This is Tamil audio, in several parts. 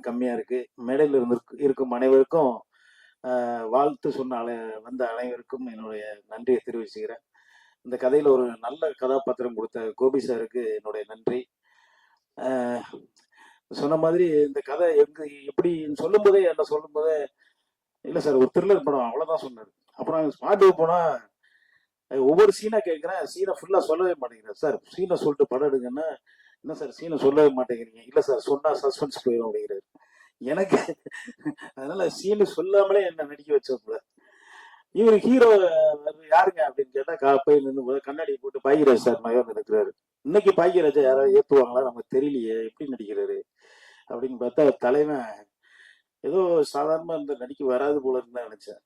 கம்மியாக இருக்குது. மேடையில் இருக்கும் அனைவருக்கும் வாழ்த்து சொன்ன வந்த அனைவருக்கும் என்னுடைய நன்றியை தெரிவிச்சுக்கிறேன். இந்த கதையில் ஒரு நல்ல கதாபாத்திரம் கொடுத்த கோபி சாருக்கு என்னுடைய நன்றி. சொன்ன மாதிரி இந்த கதை எப்படி சொல்லும் போதே இல்லை சார் ஒரு த்ரில்லர் படம் அவ்வளோதான் சொன்னார். அப்புறம் ஸ்பாட்டுக்கு போனால் ஒவ்வொரு சீனா கேட்குறேன், சீனை ஃபுல்லாக சொல்லவே மாட்டேங்கிறேன். சார் சீனை சொல்லிட்டு படம் எடுங்கன்னா, என்ன சார் சீனை சொல்லவே மாட்டேங்கிறீங்க? இல்லை சார் சொன்னால் சஸ்பென்ஸ் போயிடும் அப்படிங்கிறாரு. எனக்கு அதனால சீனு சொல்லாமலே என்ன நடிக்க வச்சப்ப இவர் ஹீரோ யாருங்க அப்படின்னு கேட்டா போய் நின்று கண்ணாடி போட்டு பாக்யராஜ் சார் மகன் இருக்கிறாரு. இன்னைக்கு பாக்யராஜா யாராவது ஏத்துவாங்களா நமக்கு தெரியலையே, எப்படி நடிக்கிறாரு அப்படின்னு பார்த்தா தலைவன் ஏதோ சாதாரணமா இந்த நடிக்க வராது போல இருந்தா நினைச்சேன்.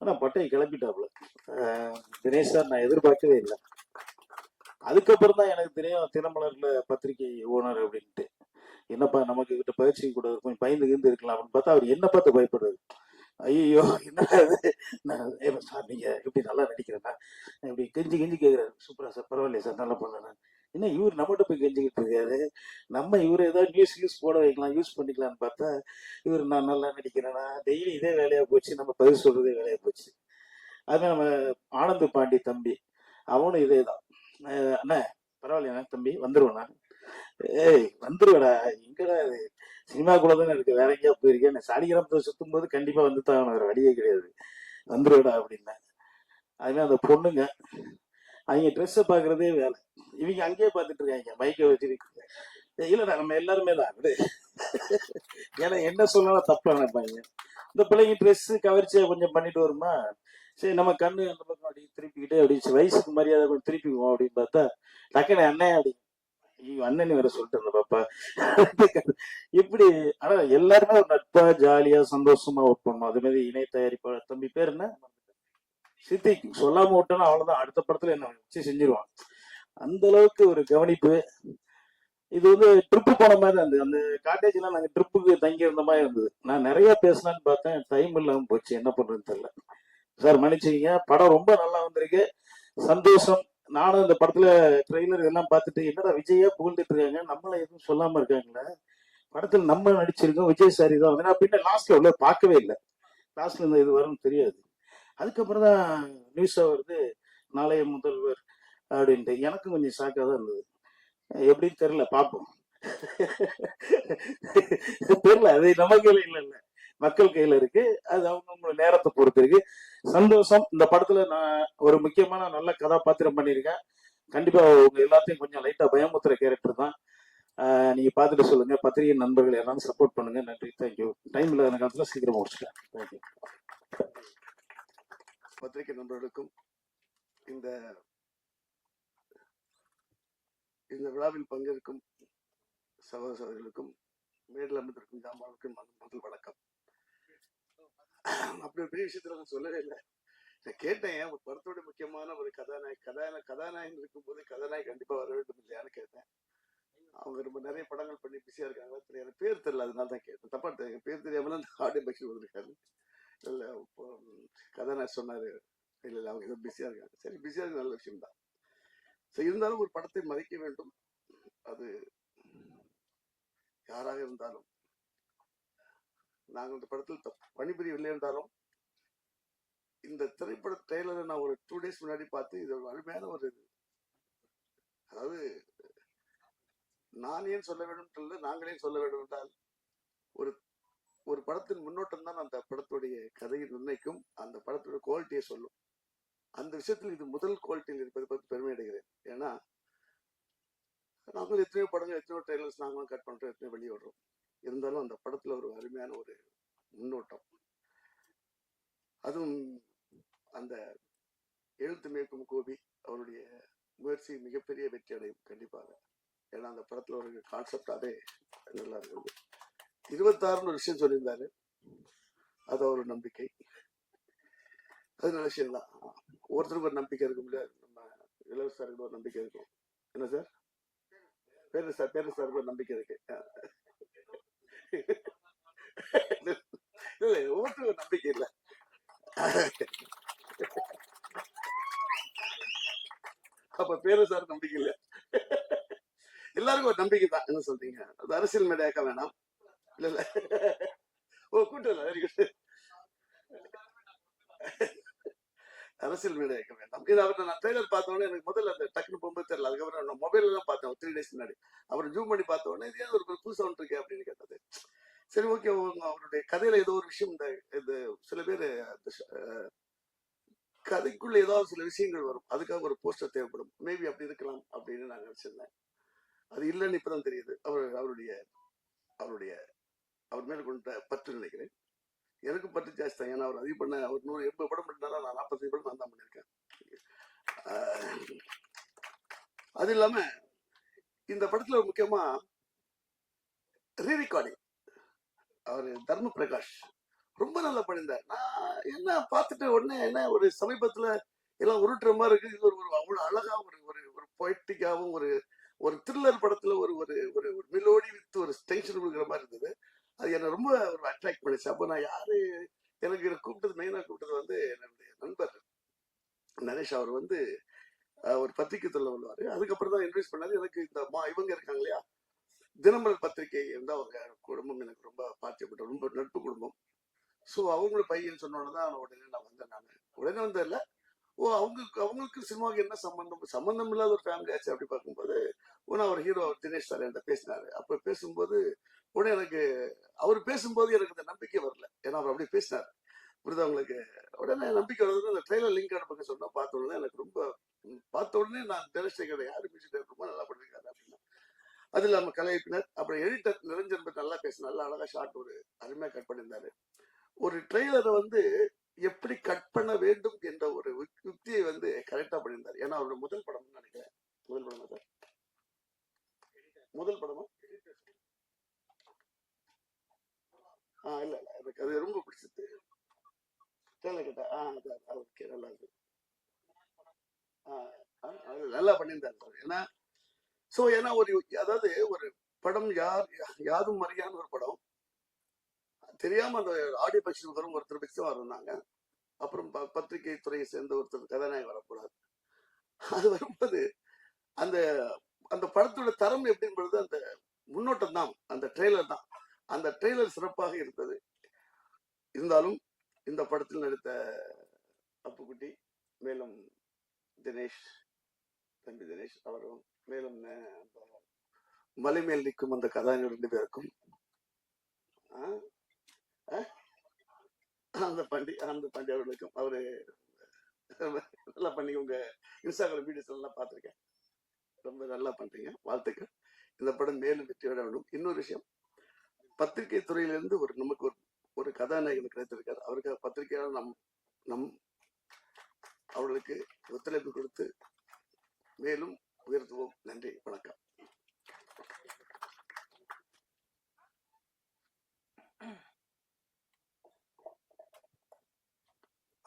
ஆனா பட்டையை கிளப்பிட்டாப்புல. தினேஷ் சார் நான் எதிர்பார்க்கவே இல்லை. அதுக்கப்புறம் தான் எனக்கு தெரியும் தினமலர்ல பத்திரிகை ஓனர் அப்படின்ட்டு. என்னப்பா நமக்கு கிட்ட பயிற்சி கூட கொஞ்சம் பயந்து கிந்து இருக்கலாம் அப்படின்னு பார்த்தா அவர் என்ன பார்த்து பயப்படுறாரு. ஐயோ என்ன சார் நீங்க இப்படி நல்லா நடிக்கிறேன்னா இப்படி கெஞ்சி கேட்கிறாரு. சூப்பரா சார், பரவாயில்லையா சார், நல்லா பண்ணேன். என்ன இவர் நம்மகிட்ட போய் கெஞ்சிக்கிட்டு இருக்காரு. நம்ம இவர் ஏதாவது யூஸ் போட வைக்கலாம், யூஸ் பண்ணிக்கலாம்னு பார்த்தா இவர் நான் நல்லா நடிக்கிறேன்னா டெய்லி இதே வேலையா போச்சு, நம்ம பதில் சொல்றதே வேலையா போச்சு. அது நம்ம ஆனந்த் பாண்டி தம்பி அவனும் இதே தான். அண்ணா பரவாயில்லையா தம்பி, வந்துருவேண்ணா. ஏய் வந்துருவேடா, எங்கடா இது சினிமாக்குள்ள தானே இருக்கு, வேற எங்கேயா போயிருக்கேன். சாலிகிராமத்தை சுத்தும் போது கண்டிப்பா வந்துட்டான், வேற வழியே கிடையாது, வந்துருவேடா அப்படின்னா. அதுமாதிரி அந்த பொண்ணுங்க அவங்க ட்ரெஸ்ஸை பாக்குறதே வேலை, இவங்க அங்கேயே பார்த்துட்டு இருக்காங்க மைக்கை வச்சிருக்காங்க. இல்லடா நம்ம எல்லாருமே தான் விடு, ஏன்னா என்ன சொன்னாலும் தப்பா நினைப்பாங்க. இந்த பிள்ளைங்க ட்ரெஸ் கவர்ச்சியா கொஞ்சம் பண்ணிட்டு வருமா, சரி நம்ம கண்ணு அந்த பக்கம் அப்படி திருப்பிக்கிட்டு அப்படி வயசுக்கு மரியாதை கொஞ்சம் திருப்பிக்குவோம் அப்படின்னு பார்த்தா டக்குனு அண்ணன் அப்படி அண்ணன் வேற சொல்லிட்டு பாப்பா இப்படி. ஆனா எல்லாருமே ஒரு நட்பா ஜாலியா சந்தோஷமா ஒர்க் பண்ணணும். அது மாதிரி இணை தயாரிப்பாளர் தம்பி பேர் என்ன, சித்திக், சொல்லாம விட்டோம்னா அவ்வளவுதான், அடுத்த படத்துல என்ன வச்சு செஞ்சிருவான். அந்த அளவுக்கு ஒரு கவனிப்பு. இது ட்ரிப்பு போன மாதிரி தான் இருந்தது. அந்த காட்டேஜ் எல்லாம் நாங்க ட்ரிப்புக்கு தங்கி இருந்த மாதிரி இருந்தது. நான் நிறைய பேசலான்னு பார்த்தேன், டைம் இல்லாம போச்சு, என்ன பண்றதுன்னு தெரியல. சார் மன்னிச்சுங்க, படம் ரொம்ப நல்லா வந்திருக்கு, சந்தோஷம். நானும் இந்த படத்துல ட்ரெய்லர் எல்லாம் பார்த்துட்டு என்னடா விஜயா புகழ்ந்துட்டு இருக்காங்க, நம்மள எதுவும் சொல்லாம இருக்காங்களே, படத்துல நம்ம நடிச்சிருக்கோம், விஜய் சாரி தான் வந்து பின்ன லாஸ்ட்ல உள்ள பார்க்கவே இல்லை. லாஸ்ட்ல இந்த இது வரும்னு தெரியாது. அதுக்கப்புறம் தான் நியூஸா வருது நாளைய முதல்வர் அப்படின்ட்டு. எனக்கும் கொஞ்சம் ஷாக்காக தான் இருந்தது. எப்படின்னு தெரியல, பார்ப்போம். தெரியல, அது நம்ம கையில இல்ல, மக்கள் கையில இருக்கு. அது அவங்க நேரத்தை பொறுத்து இருக்கு. சந்தோஷம். இந்த படத்துல நான் ஒரு முக்கியமான நல்ல கதாபாத்திரம் பண்ணியிருக்கேன். கண்டிப்பா உங்க எல்லாத்தையும் கொஞ்சம் லைட்டா பயமுத்துற கேரக்டர் தான். நீங்க பார்த்துட்டு சொல்லுங்க. பத்திரிகை நண்பர்கள் எல்லாரும் சப்போர்ட் பண்ணுங்க. நன்றி, தேங்க்யூ. டைம் இல்லாத காலத்துல சீக்கிரம் முடிச்சுட்டேன். தேங்க்யூ. பத்திரிகை நண்பர்களுக்கும் இந்த விழாவில் பங்கேற்கும் சகோதரர்களுக்கும் மேடையில் அமர்ந்திருக்கும் ஜாமானுக்கும் முதல் வணக்கம். அப்படி ஒரு பெரிய விஷயத்துல நான் சொல்லவே இல்லை. நான் கேட்டேன், ஒரு படத்தோட முக்கியமான ஒரு கதாநாயகன் இருக்கும் போது கதாநாயகி கண்டிப்பா வர வேண்டும் இல்லையான்னு கேட்டேன். அவங்க ரொம்ப நிறைய படங்கள் பண்ணி பிஸியா இருக்காங்க, எனக்கு பேர் தெரியல, அதனால தான் கேட்டேன். தப்பா பேர் தெரியாம தான் ஆடியோ பக்ஷி வந்திருக்காரு. இல்ல கதாநாயகன் சொன்னாரு, இல்ல அவங்க ஏதோ பிஸியா இருக்காங்க. சரி, பிஸியா இருக்கு, நல்ல விஷயம் தான். இருந்தாலும் ஒரு படத்தை மதிக்க வேண்டும். அது யாராக இருந்தாலும், நாங்கள் இந்த படத்தில் பணிபுரியவில்லை என்றாலும் இந்த திரைப்பட ட்ரெய்லரை நான் ஒரு 2 days முன்னாடி பார்த்து இது ஒரு அருமையான ஒரு இது. அதாவது நான் ஏன் சொல்ல வேண்டும், நாங்களே சொல்ல வேண்டும் என்றால், ஒரு படத்தின் முன்னோட்டம் தான் அந்த படத்துடைய கதையை நிர்ணயிக்கும், அந்த படத்துடைய குவாலிட்டியை சொல்லும். அந்த விஷயத்தில் இது முதல் குவாலிட்டியில் இருப்பதை பற்றி பெருமை அடைகிறேன். ஏன்னா நாங்களும் எத்தனையோ படங்கள், எத்தனையோ ட்ரெய்லர்ஸ் நாங்களும் கட் பண்றோம், எத்தனையோ வெளியே விடுறோம். இருந்தாலும் அந்த படத்துல ஒரு அருமையான ஒரு முன்னோட்டம். அதுவும் அந்த எழுத்து மேற்கும் கோபி அவருடைய முயற்சி மிகப்பெரிய வெற்றி அடையும் கண்டிப்பாக. ஏன்னா அந்த படத்துல ஒரு கான்செப்டாவே நல்லா இருக்குது. 26 ஒரு விஷயம் சொல்லியிருந்தாரு, அது ஒரு நம்பிக்கை, அது நல்ல விஷயம் தான். ஒவ்வொருத்தருக்கும் ஒரு நம்பிக்கை இருக்கும் இல்லையா, நம்ம இளவரசருக்கு ஒரு நம்பிக்கை இருக்கும். என்ன சார் பேரு சாருக்கு ஒரு நம்பிக்கை இருக்கு. இல்ல ஒவ்வொருத்தருக்கும் ஒரு நம்பிக்கை இல்லை. அப்ப பேரு சார் நம்பிக்கை இல்லை, எல்லாருக்கும் ஒரு நம்பிக்கை தான். என்ன சொல்றீங்க, அது அரசியல் மேடையாக்க வேணாம், இல்ல இல்ல ஓ கூட்டு வரல, வெரி குட். அரசியல் மேடை வைக்க வேண்டாம். இது அவர் நான் ட்ரெய்லர் பார்த்த உடனே எனக்கு முதல்ல அந்த டக்குனு போகும்போது தெரியல. அதுக்கப்புறம் நான் மொபைல்ல தான் பார்த்தேன் 3 டேஸ் முன்னாடி. அப்புறம் ஜூம் பண்ணி பார்த்த உடனே இது ஏன் ஒரு புதுசா ஒன்று இருக்கே அப்படின்னு கேட்டது. சரி ஓகே, அவருடைய கதையில ஏதோ ஒரு விஷயம் இந்த சில பேர் கதைக்குள்ள ஏதாவது சில விஷயங்கள் வரும், அதுக்காக ஒரு போஸ்டர் தேவைப்படும், மேபி அப்படி இருக்கலாம் அப்படின்னு நான் நினைச்சிருந்தேன். அது இல்லைன்னு இப்பதான் தெரியுது. அவருடைய அவருடைய அவர் மேல கொண்ட பற்று நினைக்கிறேன். எனக்கு பற்று ஜாஸ்தி தான். ஏன்னா அவர் அதிகம் பண்ண அவர் 180 படம் பண்ணாரா, நான் 45 படம் நான் தான் பண்ணியிருக்கேன். அது இல்லாம இந்த படத்துல முக்கியமா ரீரெக்கார்டிங் அவர் தர்ம பிரகாஷ் ரொம்ப நல்லா பண்ணியிருந்தார். நான் என்ன பார்த்துட்டு உடனே என்ன ஒரு சமீபத்துல எல்லாம் உருட்டுற மாதிரி இருக்கு. இது ஒரு அவ்வளவு அழகா ஒரு ஒரு ஒரு பொய்டிக்காவும் ஒரு ஒரு த்ரில்லர் படத்துல ஒரு ஒரு ஒரு மெலோடி வித் ஒரு டென்ஷன் கொடுக்குற மாதிரி இருந்தது. அது என்ன ரொம்ப ஒரு அட்ராக்ட் பண்ணிச்சு. அப்போ நான் யாரு எனக்கு கூப்பிட்டது மெயினா கூப்பிட்டது வந்து என்னுடைய நண்பர் நரேஷ். அவர் வந்து ஒரு பத்திரிகை தொழில் வருவாரு. அதுக்கப்புறம் தான் இன்ட்ரடியூஸ் பண்ணாரு எனக்கு. இந்த இவங்க இருக்காங்க இல்லையா, தினமலர் பத்திரிகை இருந்தா அவங்க குடும்பம் எனக்கு ரொம்ப பாத்தியப்பட்ட ரொம்ப நட்பு குடும்பம். ஸோ அவங்களோட பையன் சொன்னோன்னு தான் உடனே நான் வந்தேன். நான் உடனே வந்ததில்ல. ஓ அவங்களுக்கு சினிமாவுக்கு என்ன சம்பந்தம் இல்லாத ஒரு ஃபேமிலி ஆச்சு. அப்படி பார்க்கும்போது உடனே அவர் ஹீரோ தினேஷ் சார் என்கிட்ட பேசினாரு. அப்ப பேசும்போது உடனே எனக்கு அவர் பேசும்போது எனக்கு இந்த நம்பிக்கை வரல. ஏன்னா அவர் அப்படி பேசினார், புரியுது அவங்களுக்கு. உடனே நம்பிக்கை வருது. அந்த ட்ரெயிலர் லிங்க் அனுப்புங்க சொன்னா பார்த்த உடனே எனக்கு ரொம்ப பார்த்த உடனே நான் தினேஷ் சேகர் யாரு மியூசிக் ரொம்ப நல்லா பண்ணிருக்காரு அப்படின்னா. அது இல்லாம கலைப்பினர் அப்புறம் எடிட்டர் நிரஞ்சன் பற்றி நல்லா பேச நல்லா அழகா ஷார்ட் ஒரு அருமையா கட் பண்ணியிருந்தாரு. ஒரு ட்ரெய்லரை வந்து எப்படி கட் பண்ண வேண்டும் என்ற ஒரு யுக்தியை வந்து கரெக்டா பண்ணியிருந்தார். ஏன்னா அவரோட முதல் படம் நினைக்கிறேன். முதல் படமா சார்? முதல் படமா? இல்ல இல்ல எனக்கு அது ரொம்ப பிடிச்சது. ட்ரெய்லர் கேட்டா ஓகே நல்லா இருக்கு. நல்லா பண்ணியிருந்தாரு சார். ஏன்னா ஒரு அதாவது ஒரு படம் யாதும் அறியாத ஒரு படம் தெரியாம அந்த ஆடியோ பட்சம் வரும் ஒருத்தர் பட்சம் இருந்தாங்க. அப்புறம் பத்திரிகை துறையை சேர்ந்த ஒருத்தர் கதாநாயகன் வரக்கூடாது. அது வரும்போது அந்த அந்த படத்தோட தரம் எப்படின்றது அந்த முன்னோட்டம் தான், அந்த ட்ரெய்லர் தான். அந்த ட்ரெய்லர் சிறப்பாக இருந்தது. இருந்தாலும் இந்த படத்தில் நடித்த அப்புக்குட்டி, மேலும் தினேஷ், தம்பி தினேஷ் அவரும், மேலும் மலை மேல் நிற்கும் அந்த கதாநாயகர் 2 பேருக்கும் அந்த பாண்டி அவர்களுக்கும் அவரு நல்லா பண்ணி உங்க இன்ஸ்டாகிராம் வீடியோஸ் எல்லாம் பார்த்துருக்கேன். ரொம்ப நல்லா பண்றீங்க, வாழ்த்துக்கள். இந்த படம் மேலும் வெற்றி பெற வேண்டும். இன்னொரு விஷயம், பத்திரிகை துறையிலிருந்து நமக்கு ஒரு கதாநாயகன் கிடைத்திருக்காரு. அவருக்கு பத்திரிகையாளர் நம் அவர்களுக்கு ஒத்துழைப்பு கொடுத்து மேலும் உயர்த்துவோம். நன்றி, வணக்கம்.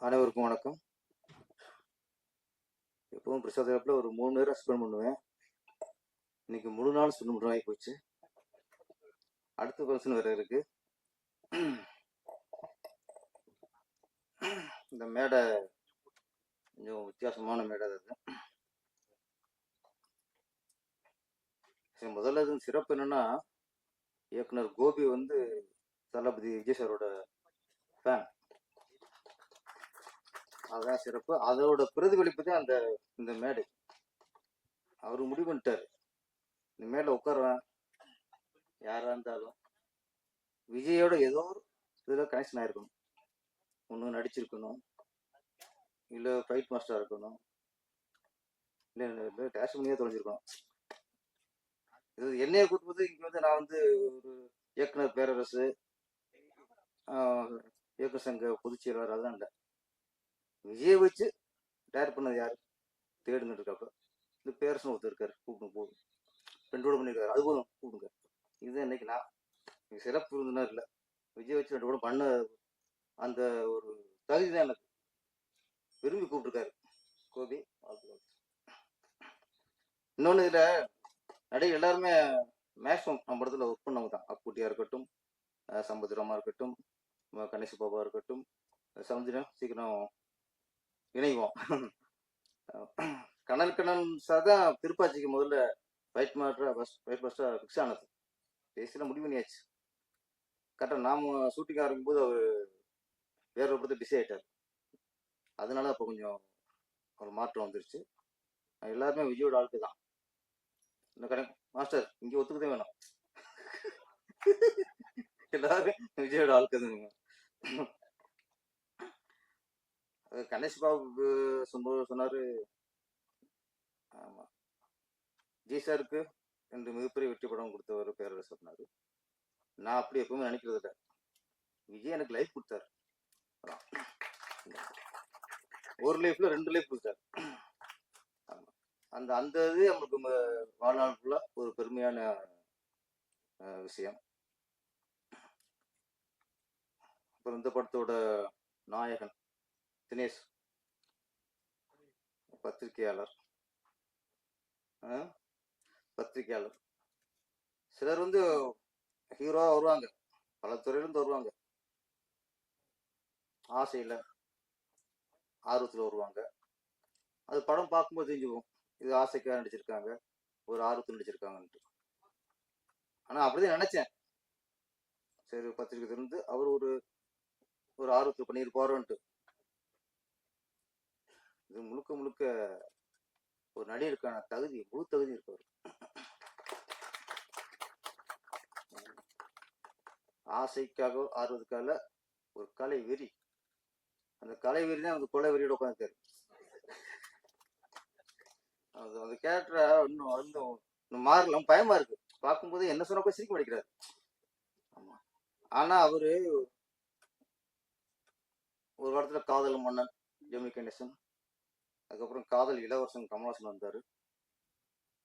அனைவருக்கும் வணக்கம். எப்பவும் பிரசாத் ஆப்ல ஒரு 3 நேரம் ஸ்பெண்ட் பண்ணுவேன். இன்னைக்கு முழு நாள் ஸ்பெண்ட் பண்ணுற ஆகி போச்சு. அடுத்த ஃபங்க்ஷன் வேற இருக்கு. இந்த மேடை கொஞ்சம் வித்தியாசமான மேடை அது. சரி, முதல்ல இது சிறப்பு என்னன்னா, இயக்குனர் கோபி வந்து தளபதி விஜய் சாரோட ஃபேன். அதுதான் சிறப்பு. அதோட பிரதிபலிப்பு தான் இந்த மேடை. அவரு முடிவு பண்ணிட்டாரு, இந்த மேடை உட்காருவேன் யாரா இருந்தாலும் விஜயோட ஏதோ ஒரு இதில் கனெக்ஷன் ஆயிருக்கணும். ஒன்று நடிச்சிருக்கணும், இல்லை ஃபைட் மாஸ்டராக இருக்கணும், இல்லை டேஷ் பண்ணியே தொலைஞ்சிருக்கணும். இது என்னைய கூட்டும்போது இங்கே வந்து நான் வந்து ஒரு இயக்குனர் பேரரசு, இயக்குனர் சங்க பொதுச் செயலாளர் அதெல்லாம் இல்லை. விஜயை வச்சு டேரக்ட் பண்ணது யாரு தேடுங்கிட்டு இருக்காப்ப இந்த பேரரசன் ஒருத்தர் இருக்காரு, கூப்பிட்டு போதும். 2 கூட பண்ணியிருக்காரு, அது போதும் கூப்பிடுங்க. இதுதான் இன்னைக்கு நான் சிறப்பு விருந்தினர் இல்லை, விஜய் வச்சு 2 கூட பண்ண அந்த ஒரு தகுதி தான் எனக்கு. விரும்பி கூப்பிட்டுருக்காரு கோபி. இன்னொன்று, இதில் நடிகை எல்லாருமே மேக்ஸிமம் நம்ம படத்தில் ஒர்க் பண்ணவங்க தான். அப்புட்டியாக இருக்கட்டும், சமுத்திரமா இருக்கட்டும், கணேஷ் பாபா இருக்கட்டும், சமுத்திரம் சீக்கிரம் இணைவோம். கண்ணன் சார் தான் திருப்பாச்சிக்கு முதல்ல ஃபைட் மாஸ்டராக ஃபிக்ஸ் ஆனது. பேசியில் முடிவு பண்ணியாச்சு. கரெக்டாக நாம ஷூட்டிங் ஆரம்பிக்கும்போது அவர் வேற ஒரு படத்தை பிஸி ஆயிட்டார். அதனால அப்போ கொஞ்சம் ஒரு மாற்றம் வந்துருச்சு. எல்லாருமே விஜயோட ஆளுக்கு தான். இந்த கணக்கு மாஸ்டர் இங்கே ஒத்துக்கதே வேணும். எல்லாரும் விஜயோட ஆளுக்கு தான். கணேஷ் பாபுக்கு சொன்னாரு, ஆமா ஜி சாருக்கு 2 மிகப்பெரிய வெற்றி படம் கொடுத்தவர் பேரரசு சொன்னாரு. நான் அப்படி எப்பவுமே நினைக்கிறது இல்லை. விஜய் எனக்கு லைஃப் கொடுத்தாரு. ஒரு லைஃப்ல 2 லைஃப் கொடுத்தாரு. அந்த அந்த இது நம்மளுக்கு வாழ்நாள் ஃபுல்லா ஒரு பெருமையான விஷயம். அப்புறம் இந்த படத்தோட நாயகன் தினேஷ், பத்திரிகையாளர். சிலர் ஹீரோவா வருவாங்க, பல துறையிலிருந்து வருவாங்க, ஆசையில ஆர்வத்துல வருவாங்க. அது படம் பார்க்கும்போது தெரிஞ்சுக்கும், இது ஆசைக்காக நடிச்சிருக்காங்க, ஒரு ஆர்வத்தில் நடிச்சிருக்காங்கன்ட்டு. ஆனா அப்படிதான் நினைச்சேன். சரி பத்திரிகை இருந்து அவர் ஒரு ஆர்வத்தில் பண்ணியிருப்பாரோன்ட்டு. இது முழுக்க முழுக்க ஒரு நடிகருக்கான தகுதி, முழு தகுதி இருப்பவர். ஆசைக்காக ஆர்வத்துக்காக ஒரு கலை வெறி. அந்த கலை வெறி தான் அந்த கொலை வெறியோட உட்காந்துருக்காரு. அந்த கேரக்டரை இன்னும் மாறலாம், பயமா இருக்கு பார்க்கும்போது. என்ன சொன்னா கூட சிரிக்க மாட்டேங்கிறாரு. ஆமா, ஆனா அவரு ஒரு இடத்துல காதல் மன்னன் ஜெமினி கணேசன், அதுக்கப்புறம் காதல் இளவரசன் கமலாசன் வந்தாரு.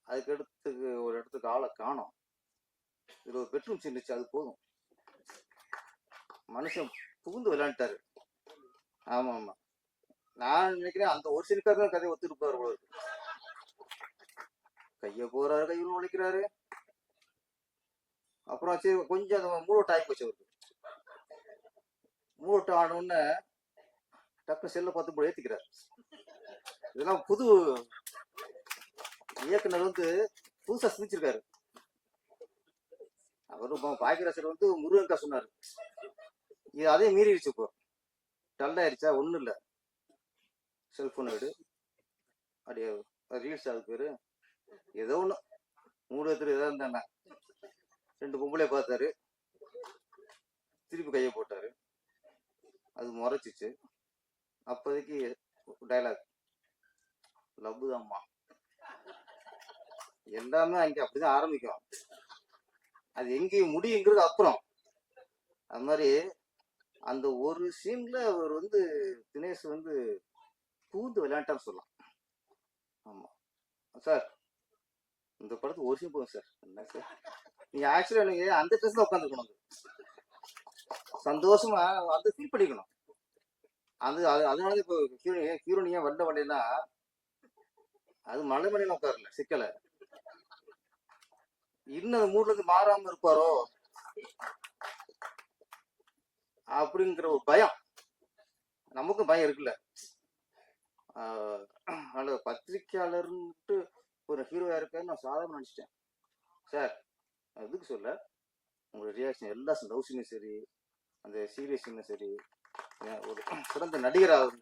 அதுக்கடுத்து ஒரு இடத்துக்கு ஆளை காணோம். இது ஒரு பெட்ரூம் சின்னுச்சு, அது போதும், மனுஷன் புகுந்து விளையாண்டாரு. ஆமா ஆமா, நான் நினைக்கிறேன் அந்த ஒரு சிலுக்காக தான் கதையை ஒத்துருப்பாரு. கைய போறாரு, கையில் உழைக்கிறாரு. அப்புறம் சரி கொஞ்சம் அந்த மூளோட்ட ஆகி போச்சு அவருக்கு. மூளோட்ட ஆனோடனே டக்கு செல்ல பார்த்து போய் ஏத்திக்கிறார். இதெல்லாம் புது இயக்குனர் புதுசா சிந்திச்சிருக்காரு. அவரு பாக்கியராசர் முருகன்கா சொன்னாரு, இது அதே மீறிடுச்சு. இப்போ டல்லாயிருச்சா, ஒண்ணும் இல்ல, செல்போன் எடு, அப்படியே ரீல்ஸ், அது பேரு ஏதோ ஒண்ணு, 3 பேர் ஏதோ இருந்தாங்க. 2 பொம்பளைய பார்த்தாரு, திருப்பி கையை போட்டாரு, அது முறைச்சிச்சு. அப்போதைக்கு டைலாக், லவ் தான்மா. எல்லாமே அங்கே அப்படிதான் ஆரம்பிக்கும், அது எங்கேயும் முடியுங்கிறது அப்புறம். அது மாதிரி அந்த ஒரு சீன்ல அவர் தினேஷ் பூந்து விளையாட்டான்னு சொல்லலாம். ஆமா சார், இந்த படத்துக்கு ஒரு சீன் போதும் சார். என்ன சார், நீங்க ஆக்சுவலா நீங்க அந்த ட்ரெஸ்ல உட்காந்துருக்கணும், சந்தோஷமா அந்த ஃபீல் பண்ணிக்கணும். அதனால இப்போ ஹீரோனியா வந்த வண்டினா அது மலை மலையில உட்காரல, சிக்கல. இன்னும் மூட்ல இருந்து மாறாம இருப்பாரோ அப்படிங்கிற ஒரு பயம், நமக்கும் பயம் இருக்குல்ல. அதனால பத்திரிக்கையாளர்ன்ட்டு ஒரு ஹீரோயா இருக்காரு நான் சாதாரண நினைச்சிட்டேன். சார் எதுக்கு சொல்ல, உங்களோட ரியாக்ஷன் எல்லா லவ் சீனும் சரி, அந்த சீரியஸ் சீனும் சரி, ஒரு சிறந்த நடிகராக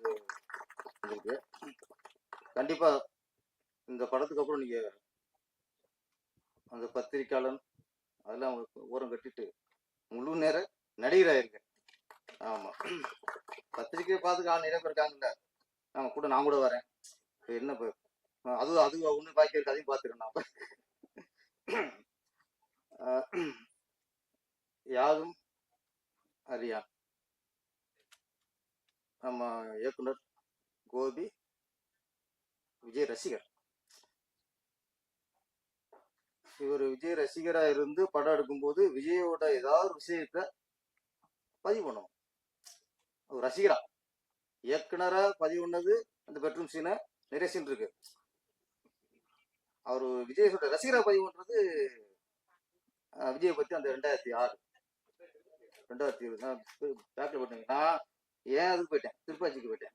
இருக்கு. கண்டிப்பா இந்த படத்துக்கு அப்புறம் நீங்க அந்த பத்திரிக்கையாளன் அதெல்லாம் ஓரம் கட்டிட்டு முழு நேர நடிகராயிருங்க. ஆமா, பத்திரிக்கையை பார்த்துக்க ஆள் நிறைய பேர் இருக்காங்கல்ல, நான் கூட வரேன். என்ன அது ஒண்ணு பாக்கி இருக்கு, அதையும் பார்த்துக்கிறேன். யாதும் அறியான் நம்ம இயக்குனர் கோபி விஜய் ரசிகர். இவர் விஜய் ரசிகரா இருந்து படம் எடுக்கும்போது விஜயோட ஏதாவது விஷயத்த பதிவு பண்ணுவோம். ஒரு ரசிகரா இயக்குனரா பதிவு பண்ணது அந்த பெட்ரூம் சீனை நிறைய சீன் இருக்கு. அவரு விஜயோட ரசிகரா பதிவு பண்றது விஜயை பத்தி அந்த 2006 பேக்ல போட்டீங்க. நான் ஏன் அதுக்கு போயிட்டேன், திருப்பாச்சிக்கு போயிட்டேன்.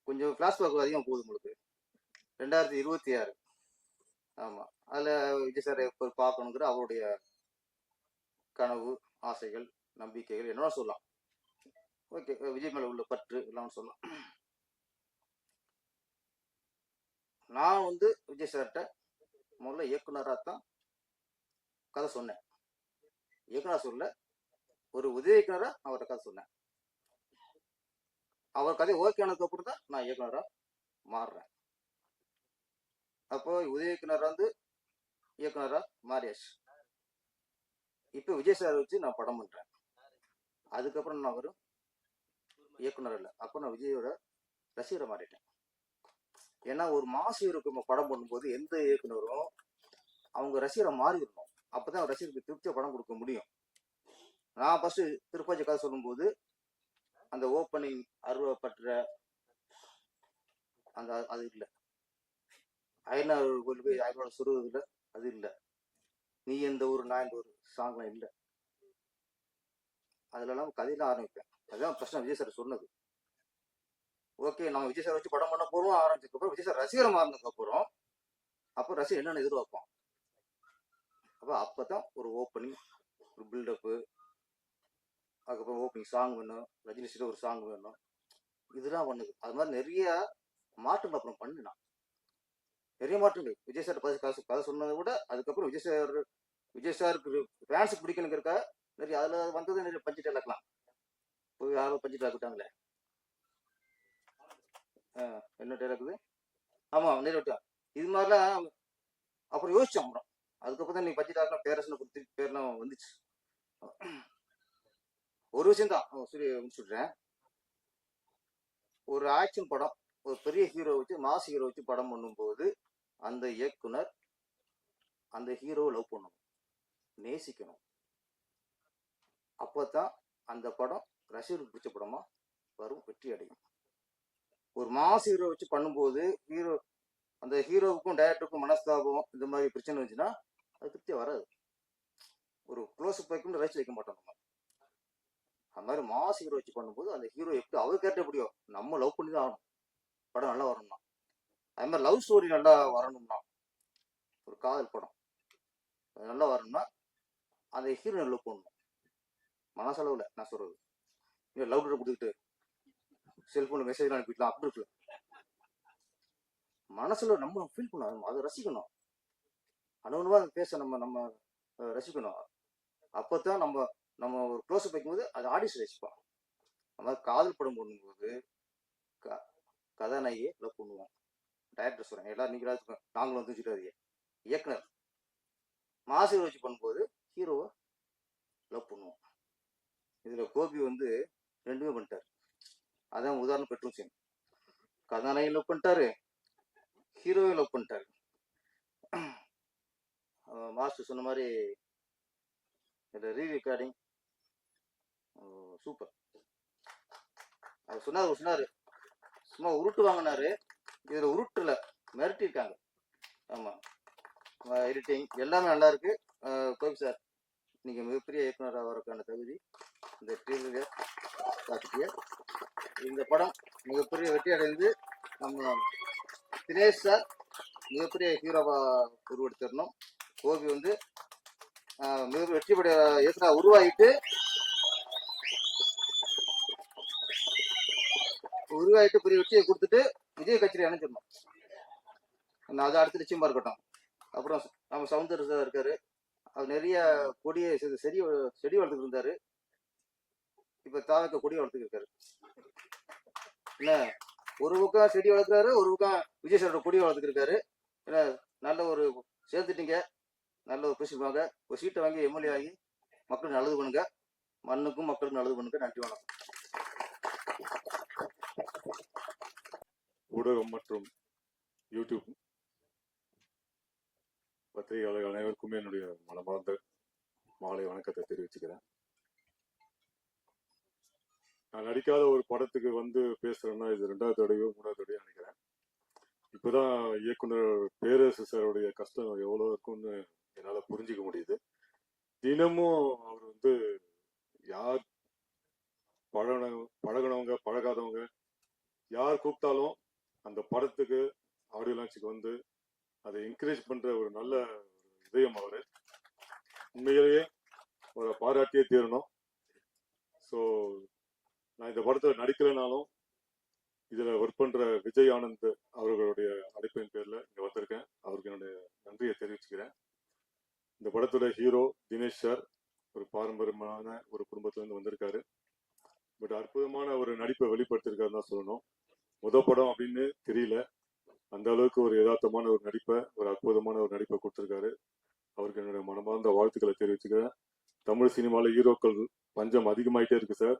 கொஞ்சம் பிளாஷ்பேக் அதிகம் போகுது உங்களுக்கு. 2026. ஆமா, அதுல விஜய் சார் எப்ப பார்க்கணுங்கிற அவருடைய கனவு, ஆசைகள், நம்பிக்கைகள் என்னவோ சொல்லலாம். ஓகே, விஜய் மேல உள்ள பற்று எல்லாம் சொல்லலாம். நான் வந்து விஜய் சார்கிட்ட முதல்ல இயக்குனராக தான் கதை சொன்னேன். இயக்குனர் சொல்ல, ஒரு உதவி இயக்குனராக அவர்கிட்ட கதை சொன்னேன். அவர் கதை ஓகே ஆனதுக்கு அப்புறம் தான் நான் இயக்குனராக மாறுறேன். அப்போ உதவி இயக்குனர் வந்து இயக்குனராக மாறியாச்சு. இப்போ விஜய் சார் வச்சு நான் படம் பண்றேன். அதுக்கப்புறம் நான் ஒரு இயக்குனர் இல்லை, அப்போ நான் விஜயோட ரசிகரை மாறிட்டேன். ஏன்னா ஒரு மாசு ஹீரோக்கு படம் பண்ணும்போது எந்த இயக்குனரும் அவங்க ரசிகரை மாறிடணும். அப்பதான் ரசிகருக்கு திருப்தியா படம் கொடுக்க முடியும். நான் ஃபர்ஸ்ட் திருப்பாச்சி கதை சொல்லும்போது அந்த ஓப்பனிங் அருவப்பற்ற அந்த அது இல்லை, ஐநூறு கோயிலுக்கு ஐநூறு சுருவது இல்லை, அது இல்லை, நீ எந்த ஊர் நான் எந்த ஊர் சாங்லாம் இல்லை. அதுலலாம் கதையில ஆரம்பிப்பேன். அதுதான் பிரச்சனை விஜய் சார் சொன்னது. ஓகே, நம்ம விஜய் சார் வச்சு படம் பண்ண போறோம் ஆரம்பிச்சதுக்கு அப்புறம் விஜய் சார் ரசிகரை மாறினதுக்கு அப்புறம் அப்போ ரசிகர் என்னென்ன எதிர்பார்ப்போம். அப்பதான் ஒரு ஓப்பனிங், ஒரு பில்டப்பு, அதுக்கப்புறம் ஓப்பனிங் சாங் வேணும், ரஜினி சார் ஒரு சாங் வேணும், இதெல்லாம் பண்ணுது. அது மாதிரி நிறைய மாற்றங்கள் அப்புறம் பண்ணினான். நிறைய மாற்றங்கள் விஜய் சார் கதை சொன்னதை விட அதுக்கப்புறம் விஜய் சாருக்கு ஃபேன்ஸுக்கு பிடிக்கணுங்கிறக்கா நிறைய அதுல வந்தது நிறைய பஞ்சு டைலாக்லாம் போய் யாரோ பஞ்சு டைலாக் விட்டாங்களே. என்ன டைலாக் இது? ஆமா, நிறைய விட்டா. இது மாதிரிலாம் அப்புறம் யோசிச்சோம். அப்புறம் அதுக்கப்புறம் தான் நீ பஞ்சு டைலாக்லாம் பேரரசனை கொடுத்து பேர்லாம் வந்துச்சு. ஒரு விஷயம் தான் சொல்றேன். ஒரு ஆக்ஷன் படம், ஒரு பெரிய ஹீரோ வச்சு மாஸ் ஹீரோ வச்சு படம் பண்ணும்போது அந்த இயக்குனர் அந்த ஹீரோவை லவ் பண்ணணும், நேசிக்கணும். அப்போதான் அந்த படம் ரசிகருக்கு பிடிச்ச படமா வரும், வெற்றி அடையும். ஒரு மாஸ் ஹீரோ வச்சு பண்ணும்போது அந்த ஹீரோவுக்கும் டைரக்டருக்கும் மனஸ்தாபம் இந்த மாதிரி பிரச்சனை வந்துச்சுன்னா அது திருப்தியா வராது. ஒரு க்ளோஸ் அப் வைக்கும் ரசிச்சு வைக்க மாட்டோம் நம்ம. அந்த மாதிரி மாஸ் ஹீரோ வச்சு பண்ணும்போது அந்த ஹீரோ எப்படி அவர் கேட்ட எப்படியோ நம்ம லவ் பண்ணி தான் ஆகணும், படம் நல்லா வரணும்னா. அது மாதிரி லவ் ஸ்டோரி நல்லா வரணும்னா, ஒரு காதல் படம் நல்லா வரணும்னா அந்த ஹீரோ லவ் பண்ணணும். மனசளவுல நான் சொல்றது, லவ் லெட்டர் கொடுத்துட்டு செல்போன்ல மெசேஜ் அனுப்பிடலாம் அப்படி இருக்குல்ல. மனசுல நம்ம ஃபீல் பண்ணணும், அதை ரசிக்கணும், அனுபவமா பேச நம்ம ரசிக்கணும். அப்பதான் நம்ம ஒரு க்ளோஸ் அப் வைக்கும்போது அது ஆடியன்ஸ் ரசிப்போம். அந்த மாதிரி காதல் படம் பண்ணும்போது கதாநாயகியை லவ் பண்ணுவோம். டைரக்டர் சொல்றேன், எல்லாரும் நீங்க நாங்களும் வந்து வச்சுக்காதீங்க. இயக்குனர் மாசு வச்சு பண்ணும்போது ஹீரோவை லவ் பண்ணுவோம். இதுல கோபி வந்து ரெண்டுமே பண்ணிட்டாரு. அதான் உதாரணம் பெட்ரோல் சீன். கதாநாயகி லவ் பண்ணிட்டாரு, ஹீரோவை லவ் பண்ணிட்டாரு. மாஸ்டர் சொன்ன மாதிரி ரீ ரெக்கார்டிங் சூப்பர். அவர் சொன்னாரு சும்மா உருட்டு வாங்கினாரு, இதுல உருட்டுல மிரட்டிருக்காங்க. ஆமா, எடிட்டிங் எல்லாமே நல்லா இருக்கு. கோபி சார், நீங்க மிகப்பெரிய இயக்குனராக வரக்கான தகுதி இந்த டீமுக்கு காட்டிய. இந்த படம் மிகப்பெரிய வெற்றி அடைந்து நம்ம தினேஷ் சார் மிகப்பெரிய ஹீரோவா உருவெடுத்திடணும். கோபி வந்து மிக வெற்றிப்படைய இயக்குனர் உருவாகிட்டு பெரிய வெற்றியை கொடுத்துட்டு விஜய் கட்சியை அணைச்சிடணும். அது அடுத்த நிச்சயமா இருக்கட்டும். அப்புறம் நம்ம சவுந்தர் சார் இருக்காரு, அவர் நிறைய கொடியை செடி வளர்த்துட்டு இருந்தாரு. இப்ப தாவக்க கொடியை வளர்த்துட்டு இருக்காரு. என்ன, ஒரு பக்கம் செடி வளர்க்குறாரு, ஒரு பக்கம் விஜய் சாரோட கொடியை வளர்த்துட்டு இருக்காரு. ஏன்னா நல்ல ஒரு சேர்த்துட்டீங்க, நல்ல ஒரு பேசிப்பாங்க, ஒரு சீட்டை வாங்கி எம்எல்ஏ ஆகி மக்களுக்கு நல்லது பண்ணுங்க, மண்ணுக்கும் மக்களுக்கும் நல்லது பண்ணுங்க. நன்றி, வணக்கம். ஊடகம் மற்றும் யூடியூப் பத்திரிகையாளர்கள் அனைவருக்குமே என்னுடைய மனமார்ந்த மாலை வணக்கத்தை தெரிவிச்சுக்கிறேன். நான் நடிக்காத ஒரு படத்துக்கு வந்து பேசுறேன்னா இது 2வது தடவையோ 3வது தடவையோ நினைக்கிறேன். இப்பதான் இயக்குனர் பேரரசு சாருடைய கஷ்டம் எவ்வளவு இருக்கும்னு என்னால புரிஞ்சுக்க முடியுது. தினமும் அவர் வந்து யார் பழகினவங்க பழகாதவங்க யார் கூப்பிட்டாலும் அந்த படத்துக்கு ஆடியோ லான்ச்சுக்கு வந்து அதை என்கரேஜ் பண்ற ஒரு நல்ல இதயம் அவரு. உண்மையிலேயே அவரை தீரணும். ஸோ நான் இந்த படத்தில் நடிக்கலைனாலும் இதில் ஒர்க் பண்ணுற விஜய் ஆனந்த் அவர்களுடைய அழைப்பின் பேரில் இங்கே வந்திருக்கேன். அவருக்கு என்னுடைய நன்றியை தெரிவிச்சுக்கிறேன். இந்த படத்தோட ஹீரோ தினேஷ் சார் ஒரு பாரம்பரியமான ஒரு குடும்பத்திலேருந்து வந்திருக்காரு. பட் அற்புதமான ஒரு நடிப்பை வெளிப்படுத்திருக்காருன்னு தான் சொல்லணும். படம் அப்படின்னு தெரியல, அந்த அளவுக்கு ஒரு யதார்த்தமான ஒரு நடிப்பை, ஒரு அற்புதமான ஒரு நடிப்பை கொடுத்துருக்காரு. அவருக்கு என்னுடைய மனமார்ந்த வாழ்த்துக்களை தெரிவிச்சுக்கிறேன். தமிழ் சினிமாவில் ஹீரோக்கள் பஞ்சம் அதிகமாயிட்டே இருக்கு சார்.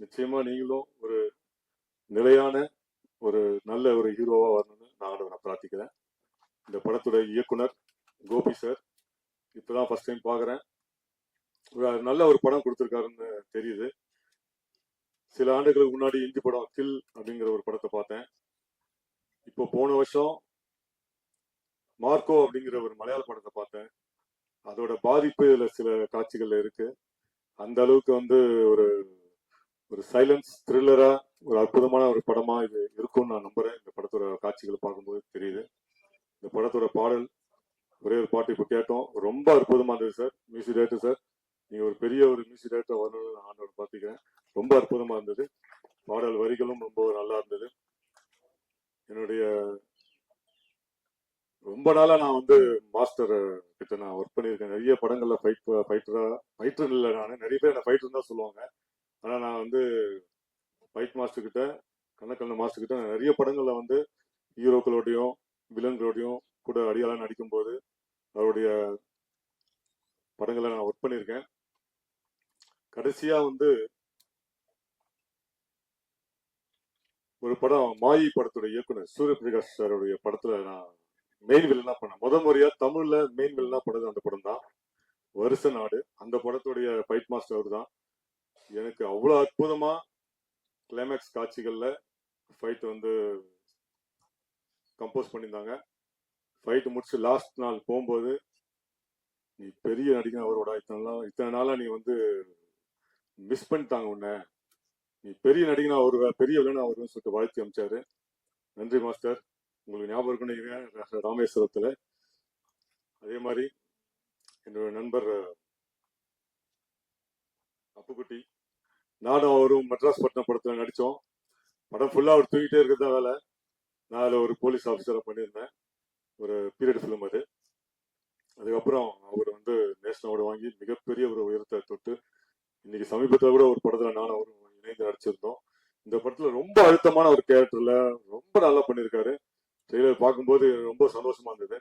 நிச்சயமா நீங்களும் ஒரு நிலையான ஒரு நல்ல ஒரு ஹீரோவா வரணும்னு நான் பிரார்த்திக்கிறேன். இந்த படத்துடைய இயக்குனர் கோபி சார் இப்பதான் ஃபர்ஸ்ட் டைம் பாக்குறேன். நல்ல ஒரு படம் கொடுத்துருக்காருன்னு தெரியுது. சில ஆண்டுகளுக்கு முன்னாடி இந்தி படம் கில் அப்படிங்கிற ஒரு படத்தை பார்த்தேன். இப்போ போன வருஷம் மார்க்கோ அப்படிங்கிற ஒரு மலையாள படத்தை பார்த்தேன். அதோட பாதிப்பு இதுல சில காட்சிகள்ல இருக்கு. அந்த அளவுக்கு வந்து ஒரு ஒரு சைலன்ஸ் த்ரில்லரா ஒரு அற்புதமான ஒரு படமா இது இருக்கும்னு நான் நம்புறேன். இந்த படத்தோட காட்சிகளை பார்க்கும்போது தெரியுது. இந்த படத்தோட பாடல் ஒரே ஒரு பாட்டு இப்போ கேட்டோம், ரொம்ப அற்புதமா இருந்தது சார். மியூசிக் டைரக்டர் சார், நீங்க ஒரு பெரிய ஒரு மியூசிக் டைரக்டர் வரணும்னு ஆண்டோட பார்த்துக்கிறேன். ரொம்ப அற்புதமா இருந்தது. பாடல் வரிகளும் ரொம்ப நல்லா இருந்தது. என்னுடைய ரொம்ப நாளா நான் வந்து மாஸ்டர் கிட்ட நான் ஒர்க் பண்ணியிருக்கேன். நிறைய படங்கள்ல ஃபைட்டர் இல்லை, நான் நிறைய பேர் என்ன ஃபைட்டர் தான் சொல்லுவாங்க. ஆனா நான் வந்து ஃபைட் மாஸ்டர் கிட்ட, கண்ணக்கண்ண மாஸ்டர் கிட்ட நிறைய படங்கள்ல வந்து ஹீரோக்களோடையும் வில்லன்களோடையும் கூட அடியாளா நடிக்கும் போது அவருடைய படங்களை நான் ஒர்க் பண்ணியிருக்கேன். கடைசியா வந்து ஒரு படம் மாயி படத்துடைய இயக்குனர் சூரியபிரகாஷ் சாருடைய படத்துல நான் மெயின் வில்லனா பண்ணேன். முறையா தமிழ்ல மெயின் வில்லனா பண்ணது அந்த படம் தான், வருஷ நாடு. அந்த படத்துடைய ஃபைட் மாஸ்டர் அவர் தான். எனக்கு அவ்வளவு அற்புதமா கிளைமேக்ஸ் காட்சிகள்ல ஃபைட் வந்து கம்போஸ் பண்ணியிருந்தாங்க. ஃபைட் முடிச்சு லாஸ்ட் நாள் போகும்போது, நீ பெரிய நடிகன் அவரோட, இத்தனை நாளா நீ வந்து மிஸ் பண்ணிட்டாங்க உன்னை, நீ பெரிய நடிகனா வருவ, பெரிய வில்லனா வருவேன்னு சொல்லிட்டு வாழ்த்தி அமைச்சாரு. நன்றி மாஸ்டர். உங்களுக்கு ஞாபகம் இருக்குன்னு ராமேஸ்வரத்துல. அதே மாதிரி என்னோட நண்பர் அப்புக்குட்டி, நானும் அவரும் மெட்ராஸ் பட்டினம் படத்துல நடிச்சோம். படம் ஃபுல்லா அவர் தூங்கிட்டே இருக்கிறதா வேலை. நான் அதில் ஒரு போலீஸ் ஆஃபீஸரை பண்ணியிருந்தேன். ஒரு பீரியட் ஃபிலிம் அது. அதுக்கப்புறம் அவர் வந்து நேஷனல் அவார்டு வாங்கி மிகப்பெரிய ஒரு உயரத்தை தொட்டு இன்னைக்கு சமீபத்தில் கூட ஒரு படத்துல நானும் அவரும் இணைந்து நடிச்சிருந்தோம். இந்த படத்துல ரொம்ப அழுத்தமான ஒரு கேரக்டர்ல ரொம்ப நல்லா பண்ணியிருக்காரு. ட்ரெய்லர் பார்க்கும்போது ரொம்ப சந்தோஷமா இருந்தது.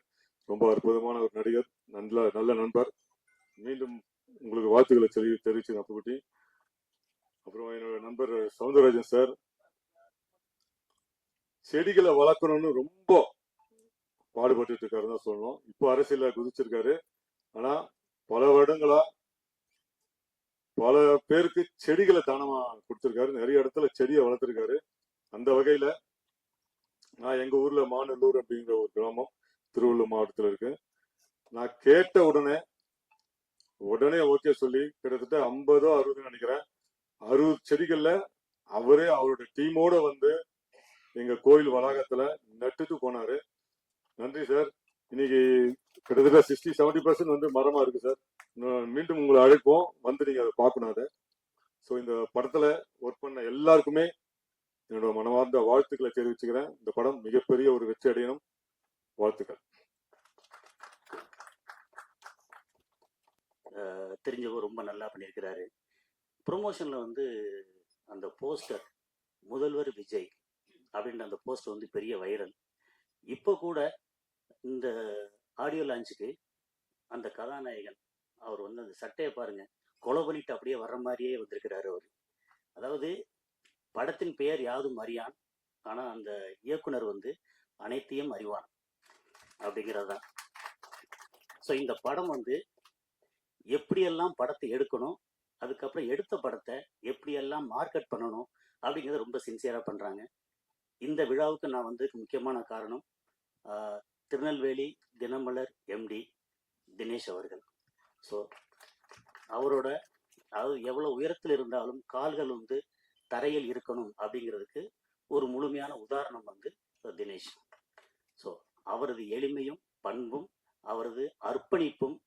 ரொம்ப அற்புதமான ஒரு நடிகர், நல்ல நண்பர். மீண்டும் உங்களுக்கு வாழ்த்துக்களை தெரிவிச்சு அப்புக்குட்டி. அப்புறம் என்னோட நண்பர் சவுந்தரராஜன் சார், செடிகளை வளர்க்கணும்னு ரொம்ப பாடுபட்டு இருக்காருன்னு தான் சொல்லணும். இப்போ அரசியல குதிச்சிருக்காரு. ஆனா பல வருடங்களா பல பேருக்கு செடிகளை தானமா கொடுத்திருக்காரு. நிறைய இடத்துல செடியை வளர்த்திருக்காரு. அந்த வகையில நான் எங்க ஊர்ல மாநல்லூர் அப்படிங்கிற ஒரு கிராமம் திருவள்ளூர் மாவட்டத்துல இருக்கு. நான் கேட்ட உடனே ஓகே சொல்லி கிட்டத்தட்ட 50 60 நினைக்கிறேன், 60 செடிகள்ல அவரே அவருடைய டீமோட வந்து எங்க கோயில் வளாகத்துல நட்டுட்டு போனாரு. நன்றி சார். இன்னைக்கு கிட்டத்தட்ட 60-70% வந்து மரமா இருக்கு சார். மீண்டும் உங்களை அழைப்போம், வந்து நீங்க அதை பார்க்கணும் அதை. ஸோ இந்த படத்துல ஒர்க் பண்ண எல்லாருக்குமே என்னோட மனமார்ந்த வாழ்த்துக்களை தெரிவிச்சுக்கிறேன். இந்த படம் மிகப்பெரிய ஒரு வெற்றி அடையணும். வாழ்த்துக்கள். தெரிஞ்சவர் ரொம்ப நல்லா பண்ணியிருக்கிறாரு. ப்ரொமோஷன்ல வந்து அந்த போஸ்டர் முதல்வர் விஜய் அப்படின்ற அந்த போஸ்டர் வந்து பெரிய வைரல். இப்போ கூட இந்த ஆடியோ லான்ச்சுக்கு அந்த கதாநாயகன் அவர் வந்து அந்த சட்டையை பாருங்க, கொலை பண்ணிட்டு அப்படியே வர்ற மாதிரியே வந்திருக்கிறாரு அவர். அதாவது படத்தின் பெயர் யாதும் அறியான், ஆனா அந்த இயக்குனர் வந்து அனைத்தையும் அறிவான் அப்படிங்கிறது தான். ஸோ இந்த படம் வந்து எப்படியெல்லாம் படத்தை எடுக்கணும், அதுக்கப்புறம் எடுத்த படத்தை எப்படியெல்லாம் மார்க்கெட் பண்ணணும் அப்படிங்கிறத ரொம்ப சின்சியரா பண்றாங்க. இந்த விழாவுக்கு நான் வந்து முக்கியமான காரணம் திருநெல்வேலி தினமலர் எம்டி தினேஷ் அவர்கள். ஸோ அவரோட அதாவது எவ்வளவு உயரத்தில் இருந்தாலும் கால்கள் வந்து தரையில் இருக்கணும் அப்படிங்கிறதுக்கு ஒரு முழுமையான உதாரணம் வந்து தினேஷ். ஸோ அவரது எளிமையும் பண்பும் அவரது அர்ப்பணிப்பும்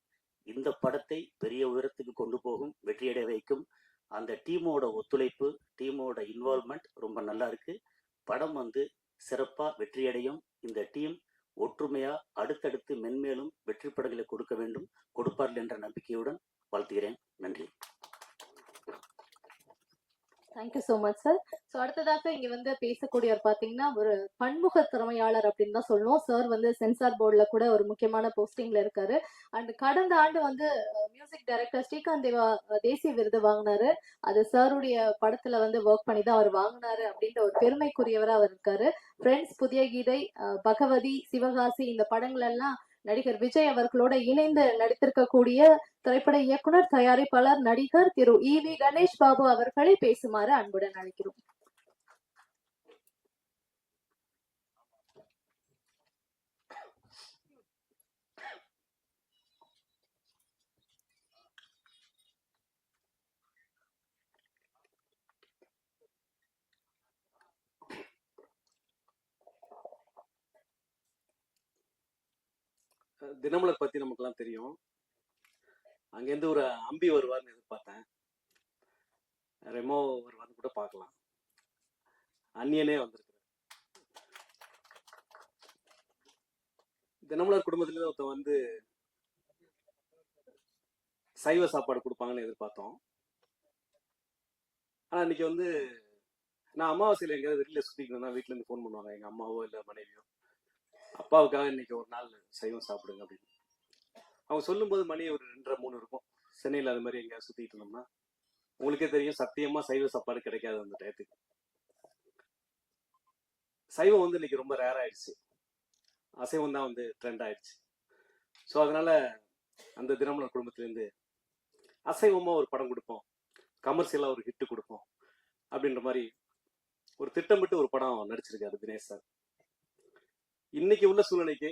இந்த படத்தை பெரிய உயரத்துக்கு கொண்டு போகும், வெற்றியடை வைக்கும். அந்த டீமோட ஒத்துழைப்பு, டீமோட இன்வால்மெண்ட் ரொம்ப நல்லா இருக்கு. படம் வந்து சிறப்பா வெற்றியடையும். இந்த டீம் ஒற்றுமையா அடுத்தடுத்து மென்மேலும் வெற்றி படங்களை கொடுக்க வேண்டும், கொடுப்பார்கள் என்ற நம்பிக்கையுடன் வாழ்த்துகிறேன். நன்றி. Thank you so much sir. So அடுத்ததாக இங்க வந்து பேசக்கூடியவர் பாத்தீங்கன்னா ஒரு பன்முக திறமையாளர் அப்படின்னு தான் சொல்லுவோம். சார் வந்து சென்சார் போர்டுல கூட ஒரு முக்கியமான போஸ்டிங்ல இருக்காரு. அண்ட் கடந்த ஆண்டு வந்து மியூசிக் டைரக்டர் ஸ்ரீகாந்த் தேவா தேசிய விருது வாங்கினாரு. அது சாருடைய படத்துல வந்து ஒர்க் பண்ணி தான் அவர் வாங்கினாரு அப்படின்ற ஒரு பெருமைக்குரியவரா அவர் இருக்காரு. ஃப்ரெண்ட்ஸ், புதிய கீதை, பகவதி, சிவகாசி இந்த படங்கள் எல்லாம் நடிகர் விஜய் அவர்களோட இணைந்து நடித்திருக்கக்கூடிய திரைப்பட இயக்குனர், தயாரிப்பாளர், நடிகர் திரு EV கணேஷ் பாபு அவர்களை பேசுமாறு அன்புடன் அழைக்கிறோம். தினமலர் பத்தி நமக்குலாம் தெரியும். அங்கேருந்து ஒரு அம்பி வருவார்னு எதிர்பார்த்தேன். ரெமோ வருவார்னு கூட பார்க்கலாம். அந்நியனே வந்திருக்கு. தினமலர் குடும்பத்துல ஒருத்தன் வந்து சைவ சாப்பாடு கொடுப்பாங்கன்னு எதிர்பார்த்தோம். ஆனா இன்னைக்கு வந்து நான் அமாவாசையில எங்கேயாவது வெளியில சுத்திக்கணும்னா வீட்டுல இருந்து ஃபோன் பண்ணுவாங்க, எங்க அம்மாவோ இல்ல மனைவியோ, அப்பாவுக்காக இன்னைக்கு ஒரு நாள் சைவம் சாப்பிடுங்க அப்படின்னு. அவங்க சொல்லும்போது மணி ஒரு 2:30-3 இருக்கும். சென்னையில் அது மாதிரி எங்கேயாவது சுத்திட்டு இருந்தோம்னா உங்களுக்கே தெரியும், சத்தியமா சைவ சாப்பாடு கிடைக்காது அந்த டயத்துக்கு. சைவம் வந்து இன்னைக்கு ரொம்ப ரேர் ஆயிடுச்சு. அசைவம் தான் வந்து ட்ரெண்ட் ஆயிடுச்சு. ஸோ அதனால அந்த தினமலர் குடும்பத்திலேருந்து அசைவமா ஒரு படம் கொடுப்போம், கமர்ஷியலா ஒரு ஹிட் கொடுப்போம் அப்படின்ற மாதிரி ஒரு திட்டமிட்டு ஒரு படம் நடிச்சிருக்காரு தினேஷ் சார். இன்னைக்கு உள்ள சூழ்நிலைக்கு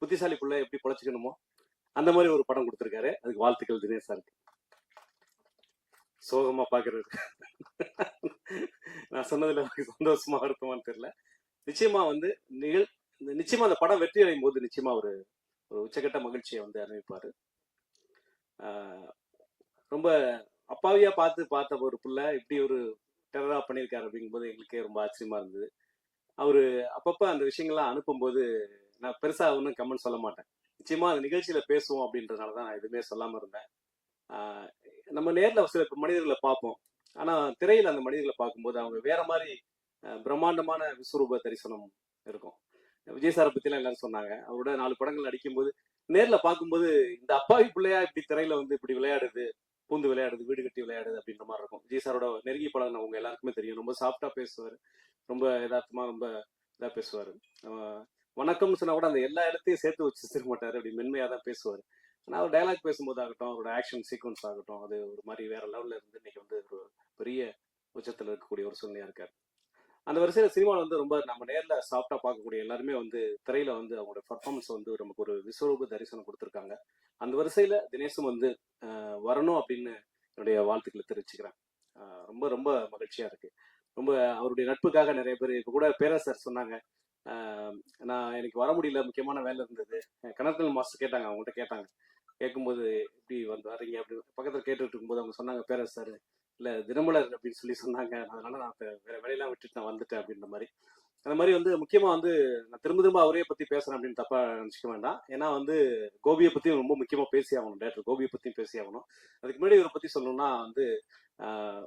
புத்திசாலி பிள்ளை எப்படி பொழைச்சிக்கணுமோ அந்த மாதிரி ஒரு படம் கொடுத்துருக்காரு. அதுக்கு வாழ்த்துக்கள் தினேஷ் சாருக்கு. சோகமா பாக்குறது நான் சொன்னதுல சந்தோஷமா வருத்தமானு தெரியல. நிச்சயமா வந்து நிச்சயமா அந்த படம் வெற்றி அடையும் போது நிச்சயமா ஒரு உச்சகட்ட மகிழ்ச்சியை வந்து அனுபவிப்பாரு. ரொம்ப அப்பாவியா பார்த்த ஒரு பிள்ளை இப்படி ஒரு டெரரா பண்ணியிருக்காரு அப்படிங்கும்போது எங்களுக்கே ரொம்ப ஆச்சரியமா இருந்தது. அவரு அப்பப்ப அந்த விஷயங்கள்லாம் அனுப்பும்போது நான் பெருசா ஒன்றும் கமெண்ட் சொல்ல மாட்டேன். நிச்சயமா அந்த நிகழ்ச்சியில பேசுவோம் அப்படின்றதுனாலதான் நான் எதுவுமே சொல்லாம இருந்தேன். நம்ம நேர்ல சில மனிதர்களை பார்ப்போம், ஆனா திரையில அந்த மனிதர்களை பார்க்கும்போது அவங்க வேற மாதிரி பிரம்மாண்டமான விஸ்வரூப தரிசனம் இருக்கும். விஜய் சாரை பத்தி எல்லாம் எல்லாரும் சொன்னாங்க. அவரோட 4 படங்கள் நடிக்கும்போது நேர்ல பார்க்கும்போது இந்த அப்பாவி பிள்ளையா இப்படி திரையில வந்து இப்படி விளையாடுது, பூந்து விளையாடுது, வீடு கட்டி விளையாடுது அப்படின்ற மாதிரி இருக்கும். விஜய் சாரோட நெருங்கி படம் உங்க எல்லாருக்குமே தெரியும். ரொம்ப சாஃப்டா பேசுவாரு, ரொம்ப யதார்த்தமா ரொம்ப இதா பேசுவாரு. வணக்கம்னு சொன்னா கூட அந்த எல்லா இடத்தையும் சேர்த்து வச்சிருக்க மாட்டாரு, அப்படி மென்மையா தான் பேசுவாரு. ஆனால் அவர் டைலாக் பேசும்போது ஆகட்டும், அவரோட ஆக்ஷன் சீக்வன்ஸ் ஆகட்டும், அது ஒரு மாதிரி வேற லெவல்ல இருந்து இன்னைக்கு வந்து ஒரு பெரிய உச்சத்துல இருக்கக்கூடிய ஒரு சூழ்நிலையா இருக்காரு. அந்த வரிசையில சினிமாவில் வந்து ரொம்ப நம்ம நேர்ல சாஃப்டா பார்க்கக்கூடிய எல்லாருமே வந்து திரையில வந்து அவங்களோட பர்ஃபார்மன்ஸ் வந்து நமக்கு ஒரு விஸ்வரூப தரிசனம் கொடுத்துருக்காங்க. அந்த வரிசையில தினேஷும் வந்து வரணும் அப்படின்னு என்னுடைய வாழ்த்துக்களை தெரிவிச்சுக்கிறேன். ரொம்ப ரொம்ப மகிழ்ச்சியா இருக்கு. ரொம்ப அவருடைய நட்புக்காக நிறைய பேர் இப்ப கூட பேரரசர் சொன்னாங்க, நான் எனக்கு வர முடியல, முக்கியமான வேலை இருந்தது. கனகல் மாஸ்டர் கேட்டாங்க, அவங்கள்ட்ட கேட்டாங்க. கேட்கும்போது எப்படி வந்து வரீங்க அப்படி பக்கத்தில் கேட்டுட்டு இருக்கும்போது அவங்க சொன்னாங்க, பேரரசர் இல்லை தினமலர் அப்படின்னு சொல்லி சொன்னாங்க, அதனால நான் வேற வேலையெல்லாம் விட்டுட்டு நான் வந்துட்டேன் அப்படின்ற மாதிரி. அந்த மாதிரி வந்து முக்கியமா வந்து நான் திரும்ப அவரையே பத்தி பேசுறேன் அப்படின்னு தப்பா நினைச்சிக்க வேண்டாம். ஏன்னா வந்து கோபியை பத்தியும் ரொம்ப முக்கியமா பேசி ஆகணும், டேரக்டர் கோபியை பத்தியும் பேசி ஆகணும். அதுக்கு முன்னாடி இவரை பத்தி சொல்லணும்னா வந்து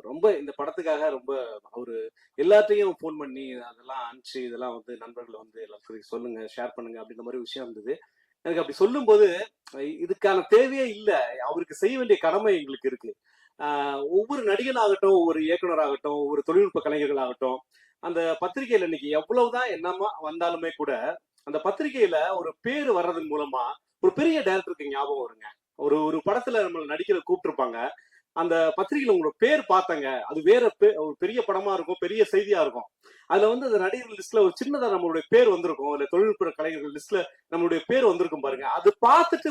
ரொம்ப இந்த படத்துக்காக ரொம்ப அவரு எல்லாத்தையும் ஃபோன் பண்ணி அதெல்லாம் அனுப்பிச்சு இதெல்லாம் வந்து நண்பர்களை வந்து எல்லாத்துக்கும் சொல்லுங்க, ஷேர் பண்ணுங்க அப்படின்ற மாதிரி விஷயம் இருந்தது. எனக்கு அப்படி சொல்லும் போது இதுக்கான தேவையே இல்லை, அவருக்கு செய்ய வேண்டிய கடமை எங்களுக்கு இருக்கு. ஒவ்வொரு நடிகனாகட்டும், ஒவ்வொரு இயக்குனராகட்டும், ஒவ்வொரு தொழில்நுட்ப கலைஞர்களாகட்டும், அந்த பத்திரிகையில இன்னைக்கு எவ்வளவுதான் என்னமா வந்தாலுமே கூட அந்த பத்திரிகையில ஒரு பேர் வர்றதன் மூலமா ஒரு பெரிய டைரக்டருக்கு ஞாபகம் வருங்க. ஒரு படத்துல நம்ம நடிக்கிற கூப்பிட்டுருப்பாங்க, அந்த பத்திரிகையில உங்களோட பேர் பார்த்தாங்க, அது வேற ஒரு பெரிய படமா இருக்கும், பெரிய செய்தியா இருக்கும். அதுல வந்து அந்த நடிகர் லிஸ்ட்ல ஒரு சின்னதா நம்மளுடைய பேர் வந்திருக்கும், இல்ல தொழில்நுட்ப கலைஞர்கள் லிஸ்ட்ல நம்மளுடைய பேர் வந்திருக்கும் பாருங்க. அது பார்த்துட்டு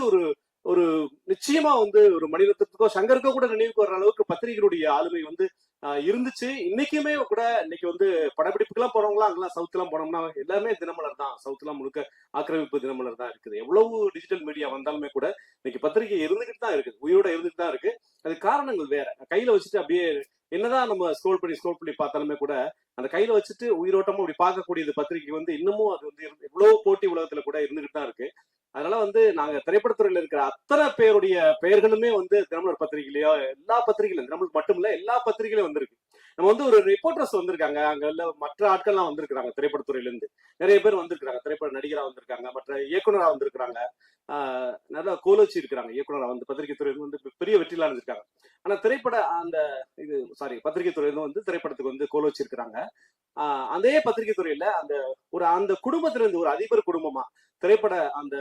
ஒரு நிச்சயமா வந்து ஒரு மணிரத்னத்துக்கோ சங்கருக்கோ கூட நினைவுக்கு வர்ற அளவுக்கு பத்திரிகைகளுடைய ஆளுமை வந்து இருந்துச்சு. இன்னைக்குமே கூட இன்னைக்கு வந்து படப்பிடிப்புக்கெல்லாம் போறவங்களாம் அங்கெல்லாம் சவுத்லாம் போனோம்னா எல்லாமே தினமலர் தான். சவுத்லாம் முழுக்க ஆக்கிரமிப்பு தினமலர் தான் இருக்குது. எவ்வளவு டிஜிட்டல் மீடியா வந்தாலுமே கூட இன்னைக்கு பத்திரிகை இருந்துகிட்டு தான் இருக்குது, உயிரோட இருந்துட்டு தான் இருக்கு. அது காரணங்கள் வேற. கையில வச்சுட்டு அப்படியே என்னதான் நம்ம ஸ்க்ரோல் பண்ணி பார்த்தாலுமே கூட அந்த கையில வச்சுட்டு உயிரோட்டமா அப்படி பார்க்கக்கூடியது பத்திரிகை வந்து இன்னமும் அது வந்து எவ்வளவு போட்டி உலகத்துல கூட இருந்துகிட்டு தான் இருக்கு. அதனால வந்து நாங்க திரைப்படத்துறையில இருக்கிற அத்தனை பேருடைய பெயர்களுமே வந்து தினமலர் பத்திரிகையிலயோ எல்லா பத்திரிகையிலும், தினமலர் மட்டும் இல்ல எல்லா பத்திரிகையிலும் வந்திருக்கு. நம்ம வந்து ஒரு ரிப்போர்ட்டர்ஸ் வந்திருக்காங்க, அங்க உள்ள மற்ற ஆட்கள்லாம் வந்திருக்காங்க, திரைப்படத்துறையில இருந்து நிறைய பேர் வந்திருக்காங்க, திரைப்பட நடிகரா வந்திருக்காங்க, மற்ற இயக்குனரா வந்திருக்காங்க, நல்லா கோலோச்சி இருக்கிறாங்க இயக்குனரா வந்து பத்திரிகை துறையில வந்து பெரிய வெற்றிலாம் இருந்திருக்காங்க. ஆனா திரைப்பட அந்த இது பத்திரிகை துறையில வந்து திரைப்படத்துக்கு வந்து கோலோச்சி இருக்கிறாங்க. அதே பத்திரிகை துறையில அந்த குடும்பத்துல இருந்து ஒரு அதிபர் குடும்பமா திரைப்பட அந்த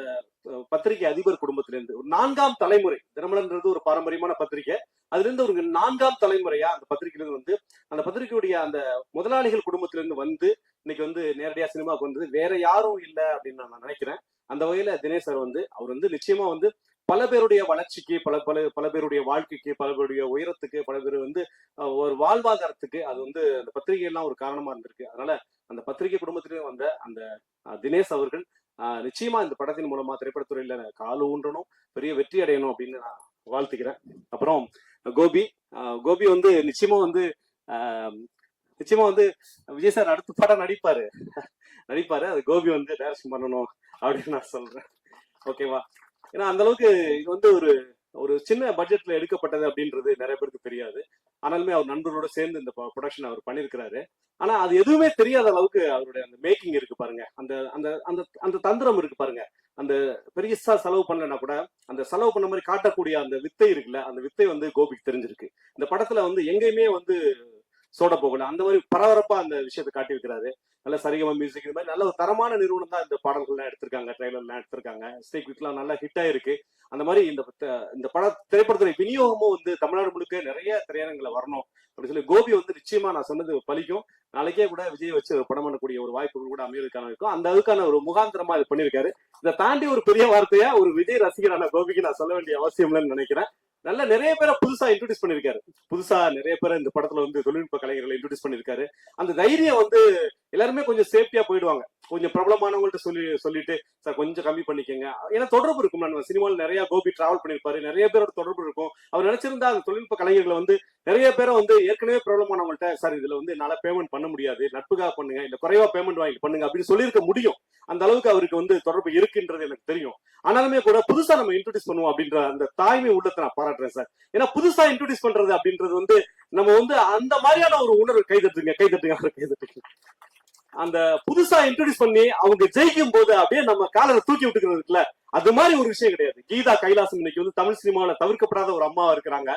பத்திரிகை அதிபர் குடும்பத்திலிருந்து ஒரு 4ஆம் தலைமுறை, தினமலர்ன்றது ஒரு பாரம்பரியமான பத்திரிகை, அதுல இருந்து ஒரு 4ஆம் தலைமுறையா அந்த பத்திரிகையிலிருந்து வந்து அந்த பத்திரிகையுடைய அந்த முதலாளிகள் குடும்பத்திலிருந்து வந்து இன்னைக்கு வந்து நேரடியா சினிமாவுக்கு வந்தது வேற யாரும் இல்லை அப்படின்னு நான் நினைக்கிறேன். அந்த வகையில தினேஷ் சார் வந்து அவர் வந்து நிச்சயமா வந்து பல பேருடைய வளர்ச்சிக்கு, பல பல பல பேருடைய வாழ்க்கைக்கு, பல பேருடைய உயரத்துக்கு, பல பேர் வந்து ஒரு வாழ்வாதாரத்துக்கு அது வந்து அந்த பத்திரிகை எல்லாம் ஒரு காரணமா இருந்திருக்கு. அதனால அந்த பத்திரிகை குடும்பத்திலே வந்த அந்த தினேஷ் அவர்கள் நிச்சயமா இந்த படத்தின் மூலமா திரைப்படத்துறையில கால் ஊன்றணும், பெரிய வெற்றி அடையணும் அப்படின்னு நான் வாழ்த்துக்கிறேன். அப்புறம் கோபி வந்து நிச்சயமா வந்து விஜய் சார் அடுத்த படம் நடிப்பாரு. அது கோபி வந்து டைரக்ஷன் பண்ணணும் அப்படின்னு நான் சொல்றேன். ஓகேவா? ஏன்னா அந்த அளவுக்கு இது வந்து ஒரு சின்ன பட்ஜெட்ல எடுக்கப்பட்டது அப்படின்றது நிறைய பேருக்கு தெரியாது. ஆனாலுமே அவர் நண்பர்களோட சேர்ந்து இந்த ப்ரொடக்ஷன் அவர் பண்ணியிருக்கிறாரு. ஆனா அது எதுவுமே தெரியாத அளவுக்கு அவருடைய அந்த மேக்கிங் இருக்கு பாருங்க, அந்த அந்த அந்த அந்த தந்திரம் இருக்கு பாருங்க. அந்த பெரியசா செலவு பண்ணலன்னா கூட அந்த செலவு பண்ண மாதிரி காட்டக்கூடிய அந்த வித்தை இருக்குல்ல, அந்த வித்தை வந்து கோபிக்கு தெரிஞ்சிருக்கு. இந்த படத்துல வந்து எங்கேயுமே வந்து சோட போகல, அந்த மாதிரி பரபரப்பா அந்த விஷயத்தை காட்டி வைக்கிறாரு. நல்ல சரிகம மியூசிக், இந்த மாதிரி நல்ல ஒரு தரமான நிறுவனம் தான் இந்த பாடல்கள்லாம் எடுத்திருக்காங்க, ட்ரெய்லர்லாம் எடுத்திருக்காங்க, ஸ்டேக் விக்லாம் நல்லா ஹிட் ஆயிருக்கு. அந்த மாதிரி இந்த திரைப்படத்துறை விநியோகமும் வந்து தமிழ்நாடு முழுக்க நிறைய திரையரங்களை வரணும் அப்படின்னு சொல்லி கோபி வந்து நிச்சயமா நான் சொன்னது பலிக்கும். நாளைக்கே கூட விஜய் வச்சு ஒரு படம் பண்ணக்கூடிய ஒரு வாய்ப்புகள் கூட அமையறதுக்கான இருக்கும். அந்த அதுக்கான ஒரு முகாந்திரமா இது பண்ணிருக்காரு. இதை தாண்டி ஒரு பெரிய வார்த்தையா ஒரு விஜய் ரசிகரான கோபிக்கு நான் சொல்ல வேண்டிய அவசியம் இல்லைன்னு நினைக்கிறேன். நல்ல நிறைய பேரை புதுசா இன்ட்ரோடியூஸ் பண்ணிருக்காரு. புதுசா நிறைய பேரை இந்த படத்துல வந்து தொழில்நுட்ப கலைஞர்களை இன்ட்ரோடியூஸ் பண்ணிருக்காரு. அந்த தைரியம் வந்து எல்லாருமே கொஞ்சம் சேஃப்டியா போயிடுவாங்க. கொஞ்சம் பிரபலமானவங்கள்ட்ட சொல்லிட்டு சார் கொஞ்சம் கம்மி பண்ணிக்கங்க, ஏன்னா தொடர்பு இருக்கும். நம்ம சினிமாவில் நிறைய கோபி டிராவல் பண்ணிருப்பாரு, நிறைய பேரோட தொடர்பு இருக்கும். அவர் நினைச்சிருந்தா அந்த தொழில்நுட்ப கலைஞர்களை வந்து நிறைய பேரை வந்து ஏற்கனவே பிரபலமானவங்கள்ட்ட சார் இதுல வந்து என்னால பேமெண்ட் பண்ண முடியாது, நட்புக்காக பண்ணுங்க, இல்ல குறைவா பேமெண்ட் வாங்கி பண்ணுங்க அப்படின்னு சொல்லியிருக்க முடியும். அந்த அளவுக்கு அவருக்கு வந்து தொடர்பு இருக்குன்றது எனக்கு தெரியும். ஆனாலுமே கூட புதுசா நம்ம இன்ட்ரோடியூஸ் பண்ணுவோம் அப்படின்ற அந்த தாய்மை உள்ளத்தை நான் பாராட்டுறேன் சார். ஏன்னா புதுசா இன்ட்ரோடியூஸ் பண்றது அப்படின்றது வந்து நம்ம வந்து அந்த மாதிரியான ஒரு உணர்வு கைதட்டுங்க. அந்த புதுசா இன்ட்ரோடியூஸ் பண்ணி அவங்க ஜெயிக்கும் போது அப்படியே நம்ம காலரை தூக்கி விட்டுக்கிறது இருக்குல்ல, அது மாதிரி ஒரு விஷயம் கிடையாது. கீதா கைலாசம் இன்னைக்கு வந்து தமிழ் சினிமாவில தவிர்க்கப்படாத ஒரு அம்மாவா இருக்கிறாங்க.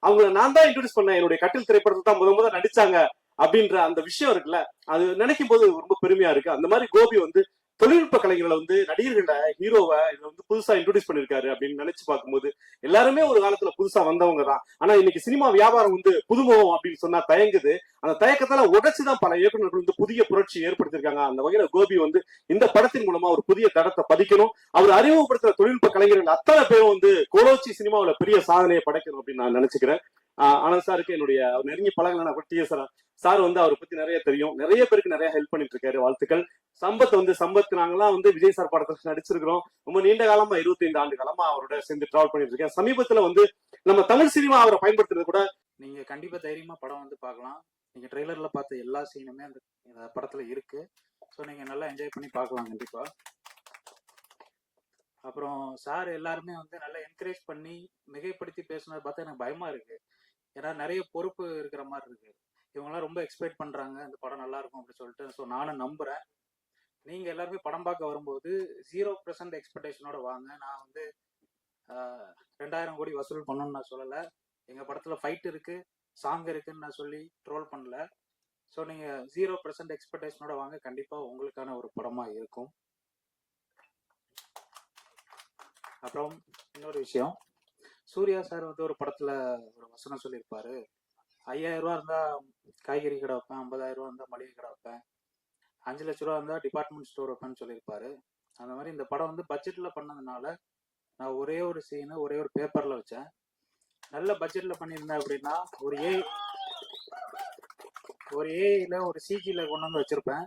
அவங்கள நான் தான் இன்ட்ரோடியூஸ் பண்ணேன், என்னுடைய கட்டில் திரைப்படத்தை தான் முதல் நடிச்சாங்க அப்படின்ற அந்த விஷயம் இருக்குல்ல, அது நினைக்கும் போது ரொம்ப பெருமையா இருக்கு. அந்த மாதிரி கோபி வந்து தொழில்நுட்ப கலைஞர்களை வந்து நடிகர்கள ஹீரோவை இதுல வந்து புதுசா இன்ட்ரோடியூஸ் பண்ணிருக்காரு அப்படின்னு நினைச்சு பார்க்கும்போது எல்லாருமே ஒரு காலத்துல புதுசா வந்தவங்க தான். ஆனா இன்னைக்கு சினிமா வியாபாரம் வந்து புதுமுகம் அப்படின்னு சொன்னா தயங்குது. அந்த தயக்கத்தால உடைச்சுதான் பல இயக்குநர்கள் வந்து புதிய புரட்சி ஏற்படுத்திருக்காங்க. அந்த வகையில கோபி வந்து இந்த படத்தின் மூலமா ஒரு புதிய தடத்தை பதிக்கணும். அவர் அறிமுகப்படுத்துற தொழில்நுட்ப கலைஞர்கள் அத்தனை பேரும் வந்து கோலோச்சி சினிமாவில பெரிய சாதனையை படைக்கணும் அப்படின்னு நான் நினைச்சுக்கிறேன். ஆனந்த் சாருக்கு என்னுடைய நெருங்கி பழகலான சார் வந்து அவரை பத்தி நிறைய தெரியும், நிறைய பேருக்கு நிறைய ஹெல்ப் பண்ணிட்டு இருக்காரு. வாழ்த்துக்கள். சம்பத் நாங்கெல்லாம் வந்து விஜய் சார் படத்துல நடிச்சிருக்கிறோம். ரொம்ப நீண்ட காலமா 25 ஆண்டு காலமா அவரோட சேர்ந்து டிராவல் பண்ணிட்டு இருக்கேன். சமீபத்துல வந்து நம்ம தமிழ் சினிமா அவரை பயன்படுத்துறது கூட நீங்க கண்டிப்பா தைரியமா படம் வந்து பார்க்கலாம். நீங்க ட்ரெய்லர்ல பார்த்த எல்லா சீனுமே அந்த படத்துல இருக்கு. ஸோ நீங்க நல்லா என்ஜாய் பண்ணி பார்க்கலாம் கண்டிப்பா. அப்புறம் சார் எல்லாருமே வந்து நல்லா என்கரேஜ் பண்ணி மிகைப்படுத்தி பேசுனதை பார்த்தா எனக்கு பயமா இருக்கு. ஏன்னா நிறைய பொறுப்பு இருக்கிற மாதிரி இருக்கு. இவங்கெல்லாம் ரொம்ப எக்ஸ்பெக்ட் பண்றாங்க இந்த படம் நல்லா இருக்கும் அப்படின்னு சொல்லிட்டு. ஸோ நானும் நம்புறேன். நீங்க எல்லாருமே படம் பார்க்க வரும்போது 0% எக்ஸ்பெக்டேஷனோட வாங்க. நான் வந்து 2000 கோடி வசூல் பண்ணணும்னு நான் சொல்லலை. எங்க படத்துல ஃபைட் இருக்கு, சாங் இருக்குன்னு நான் சொல்லி ட்ரோல் பண்ணல. ஸோ நீங்க 0% எக்ஸ்பெக்டேஷனோட வாங்க, கண்டிப்பா உங்களுக்கான ஒரு படமா இருக்கும். அப்புறம் இன்னொரு விஷயம், சூர்யா சார் வந்து ஒரு படத்துல ஒரு வசனம் சொல்லியிருப்பாரு, 5000 ரூபா இருந்தா காய்கறி கடை வைப்பேன், 50,000 ரூபா இருந்தா மளிகை கடை வைப்பேன், 5 லட்ச ரூபா இருந்தா டிபார்ட்மெண்ட் ஸ்டோர் வைப்பேன்னு சொல்லியிருப்பாரு. அந்த மாதிரி இந்த படம் வந்து பட்ஜெட்ல பண்ணதுனால நான் ஒரே ஒரு சீனு ஒரே ஒரு பேப்பர்ல வச்சேன். நல்ல பட்ஜெட்ல பண்ணியிருந்தேன் அப்படின்னா ஒரு ஒரு ஏஐல ஒரு சிஜில கொண்டு வந்து வச்சிருப்பேன்.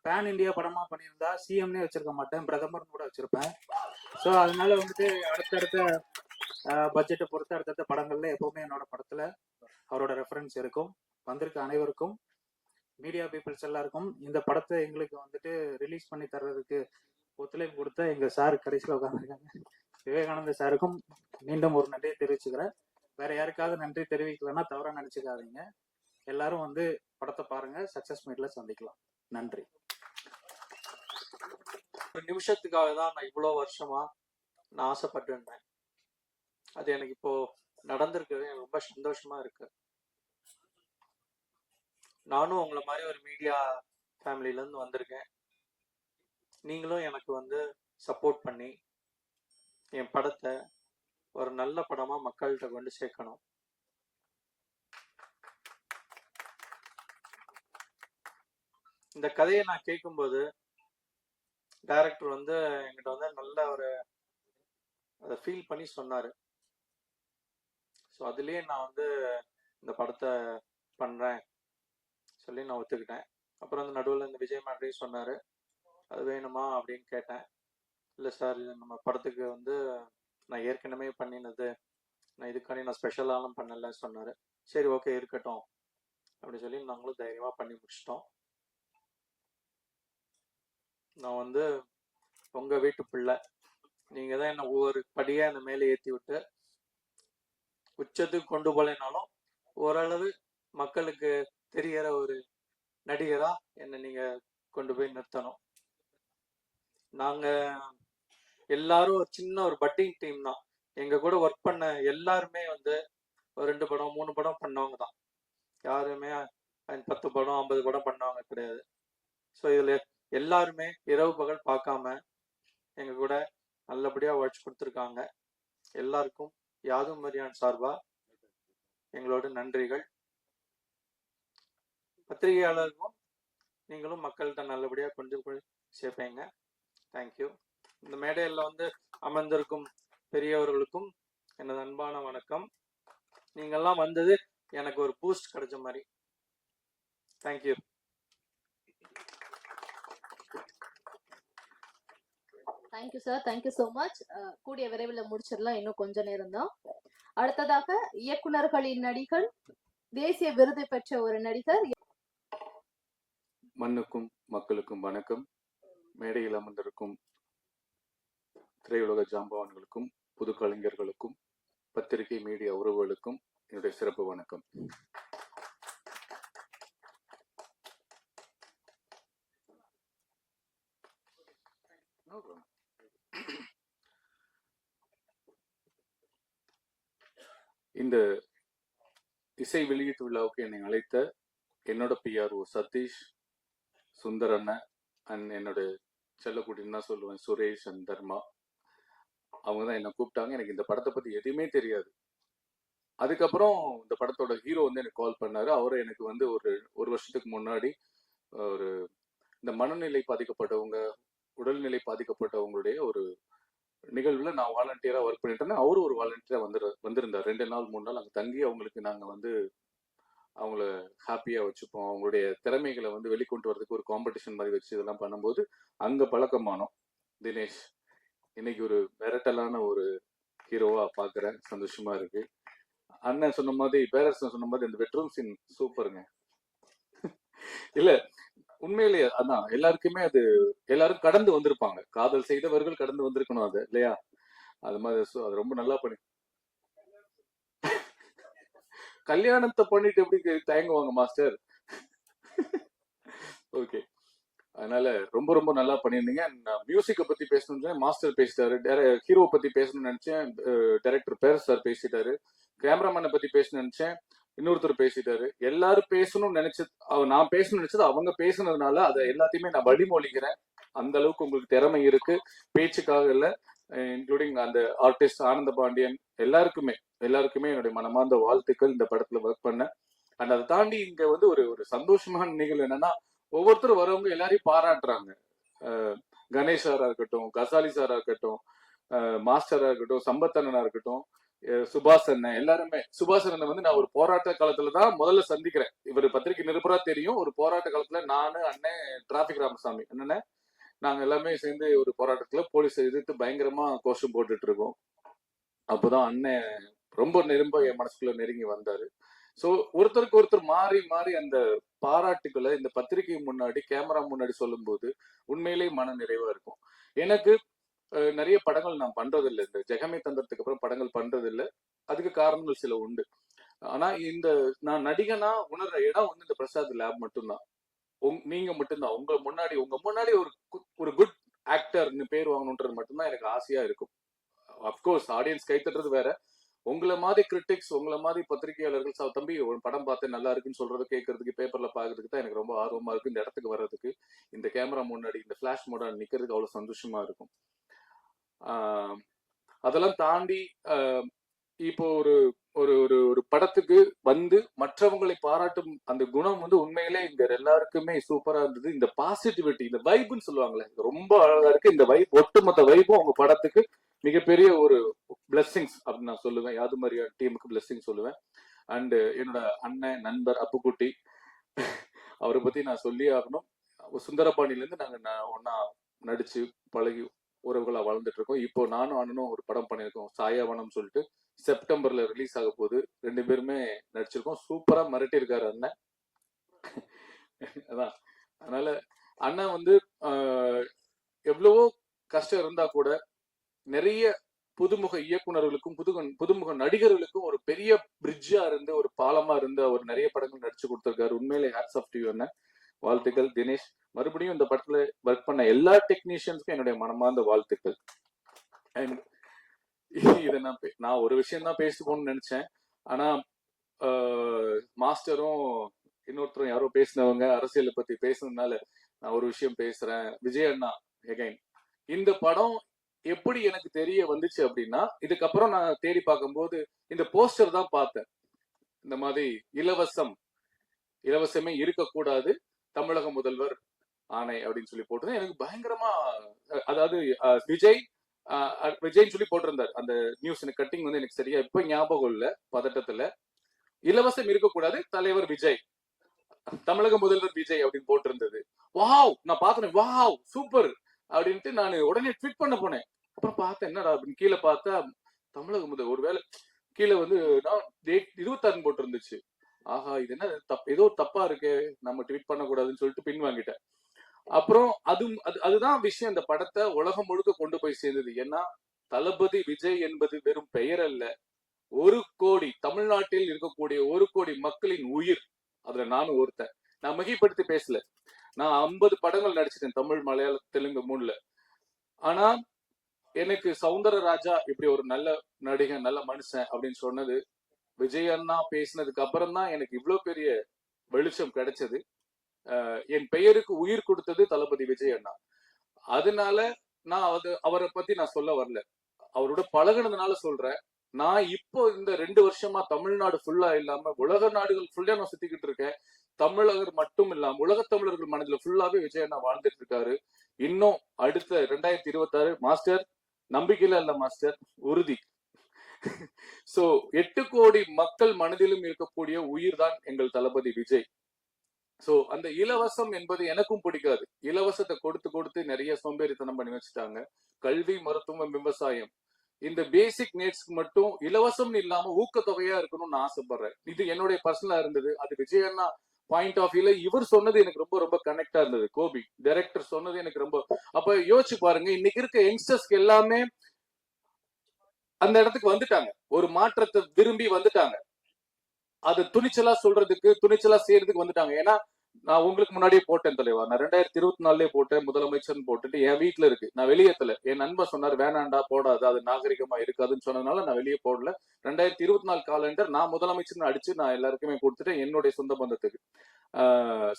பேன் இந்தியா படமா பண்ணியிருந்தா சிஎம்னே வச்சிருக்க மாட்டேன், பிரதமர்னு கூட வச்சிருப்பேன். ஸோ அதனால வந்துட்டு அடுத்தடுத்த பட்ஜெட்டை பொறுத்து அடுத்தடுத்த படங்கள்ல எப்பவுமே என்னோட படத்துல அவரோட ரெஃபரன்ஸ் இருக்கும். வந்திருக்க அனைவருக்கும், மீடியா பீப்புள்ஸ் எல்லாருக்கும், இந்த படத்தை எங்களுக்கு வந்துட்டு ரிலீஸ் பண்ணி தர்றதுக்கு ஒத்துழைப்பு கொடுத்த எங்க சார் கடைசியில் உட்காந்துருக்காங்க விவேகானந்த சாருக்கும் மீண்டும் ஒரு நன்றியை தெரிவிச்சுக்கிறேன். வேற யாருக்காவது நன்றி தெரிவிக்கலன்னா தவறா நினைச்சுக்காதீங்க. எல்லாரும் வந்து படத்தை பாருங்க. சக்சஸ் மீட்ல சந்திக்கலாம். நன்றி. ஒரு நிமிஷத்துக்காக தான் நான் இவ்வளோ வருஷமா நான் ஆசைப்பட்டு இருந்தேன். அது எனக்கு இப்போ நடந்திருக்கிறது எனக்கு ரொம்ப சந்தோஷமா இருக்கு. நானும் உங்களை மாதிரி ஒரு மீடியா ஃபேமிலியிலேருந்து வந்திருக்கேன். நீங்களும் எனக்கு வந்து சப்போர்ட் பண்ணி என் படத்தை ஒரு நல்ல படமா மக்கள்கிட்ட கொண்டு சேர்க்கணும். இந்த கதையை நான் கேட்கும்போது டைரக்டர் வந்து என்கிட்ட வந்து நல்ல ஒரு அதை ஃபீல் பண்ணி சொன்னாரு. ஸோ அதுலேயே நான் வந்து இந்த படத்தை பண்றேன் சொல்லி நான் ஒத்துக்கிட்டேன். அப்புறம் அந்த நடுவில் இந்த விஜய் மேட்ரியும் சொன்னாரு, அது வேணுமா அப்படின்னு கேட்டேன். இல்லை சார், இது நம்ம படத்துக்கு வந்து நான் ஏற்கனவே பண்ணினது, நான் இதுக்காண்டி நான் ஸ்பெஷலாலும் பண்ணலை சொன்னார். சரி, ஓகே, இருக்கட்டும் அப்படின்னு சொல்லி நாங்களும் தைரியமாக பண்ணி முடிச்சிட்டோம். நான் வந்து உங்கள் வீட்டு பிள்ளை, நீங்கள் தான் என்னை ஒவ்வொரு படியாக என்னை மேலே ஏற்றி விட்டு உச்சத்துக்கு கொண்டு போகலைனாலும் ஓரளவு மக்களுக்கு தெரியற ஒரு நடிகராக என்னை நீங்கள் கொண்டு போய் நிறுத்தணும். நாங்கள் எல்லாரும் ஒரு சின்ன ஒரு பட்டிங் டீம் தான். எங்க கூட ஒர்க் பண்ண எல்லாருமே வந்து ஒரு 2 படம் 3 படம் பண்ணவங்க தான். யாருமே 10 படம் 50 படம் பண்ணவங்க கிடையாது. ஸோ இதுல எல்லாருமே இரவு பகல் பார்க்காம எங்க கூட நல்லபடியா உழைச்சு கொடுத்துருக்காங்க. எல்லாருக்கும் யாதும் மரியான் சார்பா எங்களோட நன்றிகள். பத்திரிகையாளருக்கும் நீங்களும் மக்கள்கிட்ட நல்லபடியா கொண்டு போய் சேர்ப்பீங்க. தேங்க்யூ. இந்த மேடையில் வந்து அமர்ந்திருக்கும் பெரியவர்களுக்கும் எனது அன்பான வணக்கம். நீங்கள்லாம் வந்தது எனக்கு ஒரு பூஸ்ட் கிடைச்ச மாதிரி. Thank you. Thank you sir, thank you so much. கூடிய விரைவில் முடிச்சிடலாம், இன்னும் கொஞ்ச நேரம் தான். அடுத்ததாக இயக்குனர்களின் நடிகர், தேசிய விருது பெற்ற ஒரு நடிகர். மண்ணுக்கும் மக்களுக்கும் வணக்கம். மேடையில் அமர்ந்திருக்கும் திரையுலக ஜாம்பவான்களுக்கும் புது கலைஞர்களுக்கும் பத்திரிகை மீடியா உறவுகளுக்கும் என்னுடைய சிறப்பு வணக்கம். இந்த இசை வெளியீட்டு விழாவுக்கு என்னை அழைத்த என்னோட பிஆர்ஓ சதீஷ், சுந்தர் அண்ணன் அண்ட் என்னோட செல்லக்குட்டின்னு தான் சொல்லுவேன், சுரேஷ் அண்ட் தர்மா, அவங்க தான் என்னை கூப்பிட்டாங்க. எனக்கு இந்த படத்தை பற்றி எதுவுமே தெரியாது. அதுக்கப்புறம் இந்த படத்தோட ஹீரோ வந்து எனக்கு கால் பண்ணாரு. அவரை எனக்கு வந்து ஒரு வருஷத்துக்கு முன்னாடி ஒரு இந்த மனநிலை பாதிக்கப்பட்டவங்க, உடல்நிலை பாதிக்கப்பட்டவங்களுடைய ஒரு நிகழ்வுல நான் வாலண்டியரா ஒர்க் பண்ணிட்டு இருந்தேன். அவரும் ஒரு வாலண்டியரா வந்திருந்தார். 2 நாள் 3 நாள் அங்கே தங்கி அவங்களுக்கு நாங்கள் வந்து அவங்கள ஹாப்பியா வச்சுப்போம், அவங்களுடைய திறமைகளை வந்து வெளிக்கொண்டு வரதுக்கு ஒரு காம்படிஷன் மாதிரி வச்சு இதெல்லாம் பண்ணும்போது அங்க பழக்கமானோம். தினேஷ் இன்னைக்கு ஒரு மிரட்டலான ஒரு ஹீரோவா பாக்குறேன், சந்தோஷமா இருக்கு. அண்ணன் சொன்ன மாதிரி, பேரரசன் சொன்ன மாதிரி, அந்த பெட்ரூம் சீன் சூப்பருங்க. இல்ல உண்மையிலேயே அதான் எல்லாருக்குமே அது, எல்லாரும் கடந்து வந்திருப்பாங்க, காதல் செய்தவர்கள் கடந்து வந்திருக்கணும் அது இல்லையா? அது மாதிரி அது ரொம்ப நல்லா பண்ணி, கல்யாணத்தை பண்ணிட்டு எப்படி தயங்குவாங்க மாஸ்டர்? ஓகே, அதனால ரொம்ப ரொம்ப நல்லா பண்ணியிருந்தீங்க. நான் மியூசிக்கை பத்தி பேசணும்னு மாஸ்டர் பேசிட்டாரு, ஹீரோ பத்தி பேசணும்னு நினைச்சேன், டைரக்டர் பேரஸ் சார் பேசிட்டாரு, கேமராமேனை பத்தி பேசணும்னு நினைச்சேன், இன்னொருத்தர் பேசிட்டாரு. எல்லாரும் பேசணும்னு நினைச்சது, நான் பேசணும்னு நினைச்சது அவங்க பேசுனதுனால அதை எல்லாத்தையுமே நான் வழிமொழிகிறேன். அந்த அளவுக்கு உங்களுக்கு திறமை இருக்கு, பேச்சுக்காக இல்லை, இன்க்ளூடிங் அந்த ஆர்டிஸ்ட் ஆனந்த பாண்டியன் எல்லாருக்குமே என்னுடைய மனமார்ந்த வாழ்த்துக்கள் இந்த படத்துல ஒர்க் பண்ண. அண்ட் அதை தாண்டி இங்க வந்து ஒரு சந்தோஷமான நிகழ்வு என்னன்னா, ஒவ்வொருத்தரும் வரவங்க எல்லாரையும் பாராட்டுறாங்க. கணேஷ் சாரா இருக்கட்டும், கசாலி சாரா இருக்கட்டும், மாஸ்டரா இருக்கட்டும், சம்பத்தண்ணனா இருக்கட்டும், சுபாஷ் அண்ணன் எல்லாருமே. சுபாஷ் அண்ணன் வந்து நான் ஒரு போராட்ட காலத்துல தான் முதல்ல சந்திக்கிறேன். இவர் பத்திரிகை நிருபரா தெரியும். ஒரு போராட்ட காலத்துல நானு அண்ணன் டிராபிக் ராமசாமி அண்ணன் நாங்க எல்லாமே சேர்ந்து ஒரு போராட்டத்துல போலீஸ் எதிர்த்து பயங்கரமா கோஷம் போட்டுட்டு இருக்கோம். அப்போதான் அண்ணன் ரொம்ப என் மனசுக்குள்ள நெருங்கி வந்தாரு. சோ ஒருத்தருக்கு ஒருத்தர் மாறி மாறி அந்த பாராட்டுக்களை இந்த பத்திரிகை முன்னாடி கேமரா முன்னாடி சொல்லும்போது உண்மையிலேயே மன நிறைவா இருக்கும். எனக்கு நிறைய படங்கள் நான் பண்றதில்லை. இந்த ஜெகமே தந்தத்துக்கு அப்புறம் படங்கள் பண்றதில்லை. அதுக்கு காரணங்கள் சில உண்டு. ஆனா இந்த நான் நடிகனா உணர்ற இடம் வந்து இந்த பிரசாத் லேப் மட்டும்தான். நீங்க மட்டும்தான் உங்க முன்னாடி ஒரு குட் ஆக்டர்னு பேர் வாங்கணுன்றது மட்டும்தான் எனக்கு ஆசையா இருக்கும். அப்கோர்ஸ் ஆடியன்ஸ் கைத்தட்டுறது வேற. உங்களை மாதிரி கிரிட்டிக்ஸ், உங்களை மாதிரி பத்திரிகையாளர்கள் தம்பி ஒரு படம் பார்த்தேன் நல்லா இருக்குன்னு சொல்றது கேட்கறதுக்கு, பேப்பர்ல பாக்குறதுக்கு தான் எனக்கு ரொம்ப ஆர்வமா இருக்கு. இந்த இடத்துக்கு வர்றதுக்கு, இந்த கேமரா முன்னாடி இந்த பிளாஷ் மோட நிக்கிறதுக்கு அவ்வளவு சந்தோஷமா இருக்கும். அதெல்லாம் தாண்டி இப்போ ஒரு ஒரு ஒரு ஒரு படத்துக்கு வந்து மற்றவங்களை பாராட்டும் அந்த குணம் வந்து உண்மையிலே இங்க எல்லாருக்குமே சூப்பரா இருந்தது. இந்த பாசிட்டிவிட்டி, இந்த வைப்னு சொல்லுவாங்களே, ரொம்ப அழகா இருக்கு. இந்த வைப், ஒட்டுமொத்த வைப்பும் உங்க படத்துக்கு மிகப்பெரிய ஒரு பிளெஸிங்ஸ் அப்படின்னு நான் சொல்லுவேன். யாது மாதிரியா டீமுக்கு பிளெஸிங் சொல்லுவேன். அண்ட் என்னோட அண்ணன் நண்பர் அப்புக்குட்டி, அவரை பத்தி நான் சொல்லி ஆகணும். சுந்தரபாண்டியில இருந்து நாங்க ஒன்னா நடிச்சு பழகி உறவுகளா வளர்ந்துட்டு இருக்கோம். இப்போ நானும் அண்ணனும் ஒரு படம் பண்ணியிருக்கோம், சாயாவனம் சொல்லிட்டு. செப்டம்பர்ல ரிலீஸ் ஆக போகுது. 2 பேருமே நடிச்சிருக்கோம். சூப்பரா மிரட்டி இருக்காரு அண்ணன். அதான் அதனால அண்ணன் வந்து எவ்வளவோ கஷ்டம் இருந்தா கூட நிறைய புதுமுக இயக்குநர்களுக்கும் புதுமுக நடிகர்களுக்கும் ஒரு பெரிய பிரிட்ஜா இருந்து, ஒரு பாலமா இருந்து அவர் நிறைய படங்கள் நடிச்சு கொடுத்திருக்காரு. உண்மையிலே ஹேட்ஸ் ஆஃப் டு யூ அண்ணன். வாழ்த்துக்கள் தினேஷ். மறுபடியும் இந்த படத்துல ஒர்க் பண்ண எல்லா டெக்னீஷியன்ஸ்க்கும் என்னுடைய மனமார்ந்த வாழ்த்துக்கள். அண்ட் இதை நான் ஒரு விஷயம் தான் பேசி போகணும்னு நினைச்சேன். ஆனா மாஸ்டரும் இன்னொருத்தரும் யாரோ பேசினவங்க அரசியலை பத்தி பேசுனதுனால நான் ஒரு விஷயம் பேசுறேன். விஜய் அண்ணா எகைன், இந்த படம் எப்படி எனக்கு தெரிய வந்துச்சு அப்படின்னா, இதுக்கப்புறம் நான் தேடி பார்க்கும்போது இந்த போஸ்டர் தான் பார்த்தேன். இந்த மாதிரி இலவசமே இருக்கக்கூடாது, தமிழக முதல்வர் ஆணை அப்படின்னு சொல்லி போட்டு எனக்கு பயங்கரமா, அதாவது விஜய்ன்னு சொல்லி போட்டிருந்தார் அந்த நியூஸ். எனக்கு கட்டிங் வந்து எனக்கு சரியா இப்ப ஞாபகம் இல்ல, பதட்டத்துல. இலவசம் இருக்கக்கூடாது, தலைவர் விஜய், தமிழக முதல்வர் விஜய் அப்படின்னு போட்டிருந்தது. வாவ், நான் பார்த்தேன், வாவ் சூப்பர் அப்படின்ட்டு நான் உடனே ட்வீட் பண்ண போனேன். அப்புறம் பார்த்தேன் என்னடா அப்படின்னு கீழே பார்த்தா தமிழக முதல் ஒருவேளை கீழே வந்து 26 போட்டு இருந்துச்சு. ஆஹா, இது என்ன ஏதோ தப்பா இருக்கு, நம்ம ட்வீட் பண்ணக்கூடாதுன்னு சொல்லிட்டு பின் வாங்கிட்டேன். அப்புறம் அதுதான் விஷயம் இந்த படத்தை உலகம் முழுக்க கொண்டு போய் சேர்ந்தது. ஏன்னா தளபதி விஜய் என்பது வெறும் பெயர் அல்ல, 1 கோடி தமிழ்நாட்டில் இருக்கக்கூடிய 1 கோடி மக்களின் உயிர். அதுல நானும் ஒருத்தன். நான் மிகைப்படுத்தி பேசல. நான் 50 படங்கள் நடிச்சிட்டேன், தமிழ், மலையாளம், தெலுங்கு 3ல. ஆனா எனக்கு சௌந்தரராஜா இப்படி ஒரு நல்ல நடிகன், நல்ல மனுஷன் அப்படின்னு சொன்னது விஜய் அண்ணா பேசினதுக்கு அப்புறம் தான் எனக்கு இவ்வளவு பெரிய வெளிச்சம் கிடைச்சது. என் பெயருக்கு உயிர் கொடுத்தது தளபதி விஜய் அண்ணா. அதனால நான் அவரை பத்தி நான் சொல்ல வரல, அவரோட பழகினதுனால சொல்றேன். நான் இப்போ இந்த 2 வருஷமா தமிழ்நாடு ஃபுல்லா இல்லாம உலக நாடுகள் ஃபுல்லா நான் சுத்திக்கிட்டு இருக்கேன். தமிழகர் மட்டும் இல்லாம உலக தமிழர்கள் மனதில் ஃபுல்லாவே விஜய் அண்ணா வாழ்ந்துட்டு இருக்காரு. இன்னும் அடுத்த 2026 மாஸ்டர் நம்பிக்கையில இல்ல மாஸ்டர், உறுதி. சோ 8 கோடி மக்கள் மனதிலும் இருக்கக்கூடிய உயிர் தான் எங்கள் தளபதி விஜய். சோ அந்த இலவசம் என்பது எனக்கும் பிடிக்காது. இலவசத்தை கொடுத்து நிறைய சோம்பேறித்தனம் பண்ணி வச்சுட்டாங்க. கல்வி, மருத்துவம், விவசாயம், இந்த பேசிக் நீட்ஸ்க்கு மட்டும் இலவசம் இல்லாம ஊக்கத்தொகையா இருக்கணும்னு நான் ஆசைப்படுறேன். இது என்னுடைய பர்சனலா இருந்தது. அது விஜய் அண்ணா பாயிண்ட் ஆஃப் வியூல இவர் சொன்னது எனக்கு ரொம்ப ரொம்ப கனெக்டா இருந்தது. கோபி டைரக்டர் சொன்னது எனக்கு ரொம்ப, அப்ப யோசிச்சு பாருங்க, இன்னைக்கு இருக்க யங்ஸ்டர்ஸ்க்கு எல்லாமே அந்த இடத்துக்கு வந்துட்டாங்க, ஒரு மாற்றத்தை விரும்பி வந்துட்டாங்க, அது துணிச்சலா சொல்றதுக்கு, துணிச்சலா செய்யறதுக்கு வந்துட்டாங்க. ஏன்னா நான் உங்களுக்கு முன்னாடியே போட்டேன் தலைவா, நான் 2024 போட்டேன், முதலமைச்சர் போட்டுட்டு என் வீட்டுல இருக்கு, நான் வெளியேற்றல. என் நண்பர் சொன்னார் வேணாண்டா போடாது, அது நாகரிகமா இருக்காதுன்னு சொன்னதுனால நான் வெளியே போடல. 2024 காலண்டர் நான் முதலமைச்சர் அடிச்சு நான் எல்லாருக்குமே கொடுத்துட்டேன், என்னுடைய சொந்த பந்தத்துக்கு.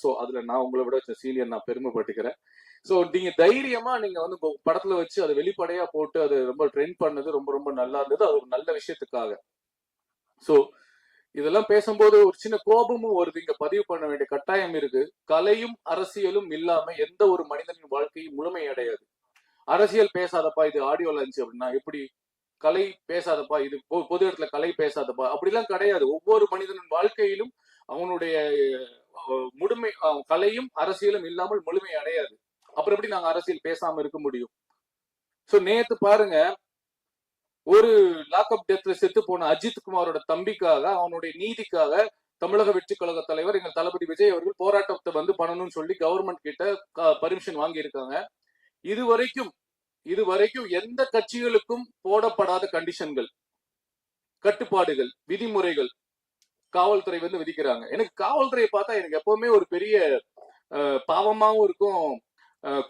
சோ அதுல நான் உங்களை விட சீனியர், நான் பெருமைப்பட்டுக்கிறேன். சோ நீங்க தைரியமா நீங்க வந்து படத்துல வச்சு அதை வெளிப்படையா போட்டு அது ரொம்ப ட்ரெண்ட் பண்ணது ரொம்ப ரொம்ப நல்லா இருந்தது. அது ஒரு நல்ல விஷயத்துக்காக. சோ இதெல்லாம் பேசும்போது ஒரு சின்ன கோபமும் வருது, இங்க பதிவு பண்ண வேண்டிய கட்டாயம் இருக்கு. கலையும் அரசியலும் இல்லாம எந்த ஒரு மனிதனின் வாழ்க்கையும் முழுமை அடையாது. அரசியல் பேசாதப்பா, இது ஆடியோ லான்ச் அப்படின்னா எப்படி கலை பேசாதப்பா, இது பொது இடத்துல கலை பேசாதப்பா அப்படிலாம் கிடையாது. ஒவ்வொரு மனிதனின் வாழ்க்கையிலும் அவனுடைய முழுமை கலையும் அரசியலும் இல்லாமல் முழுமை அடையாது. அப்புறம் எப்படி நாங்க அரசியல் பேசாம இருக்க முடியும்? சோ நேத்து பாருங்க, ஒரு லாக்அப் டெத்ல செத்து போன அஜித் குமாரோட தம்பிக்காக, அவனுடைய நீதிக்காக தமிழக வெற்றி கழக தலைவர் எங்கள் தளபதி விஜய் அவர்கள் போராட்டத்தை வந்து பண்ணணும்னு சொல்லி கவர்மெண்ட் கிட்ட பர்மிஷன் வாங்கி இருக்காங்க. இதுவரைக்கும் எந்த கட்சிகளுக்கும் போடப்படாத கண்டிஷன்கள், கட்டுப்பாடுகள், விதிமுறைகள் காவல்துறை வந்து விதிக்கிறாங்க. எனக்கு காவல்துறையை பார்த்தா எனக்கு எப்பவுமே ஒரு பெரிய பாவமாவும் இருக்கும்,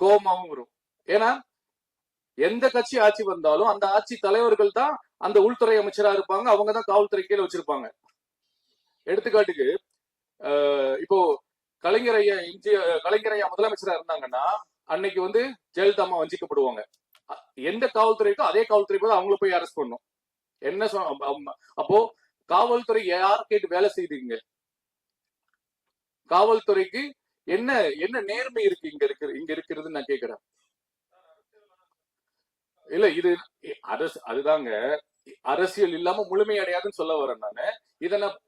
கோபமாவும் வரும். ஏன்னா எந்த கட்சி ஆட்சி வந்தாலும் அந்த ஆட்சி தலைவர்கள் தான் அந்த உள்துறை அமைச்சரா இருப்பாங்க, அவங்க தான் காவல்துறை கீழே வச்சிருப்பாங்க. எடுத்துக்காட்டுக்கு இப்போ கலைஞர் ஐயா முதலமைச்சரா இருந்தாங்கன்னா அன்னைக்கு வந்து ஜெயலலிதா அம்மா வஞ்சிக்கப்படுவாங்க. எந்த காவல்துறைக்கோ அதே காவல்துறை போது அவங்கள போய் அரெஸ்ட் பண்ணும். என்ன அப்போ காவல்துறை யார் கேட்டு வேலை செய்யுதுங்க? காவல்துறைக்கு என்ன என்ன நேர்மை இருக்கு இங்க இருக்கிறது நான் கேக்குறேன். இல்ல இது அதுதாங்க அரசியல் இல்லாம முழுமை அடையாதுன்னு சொல்ல வரேன் நானு. இத நான்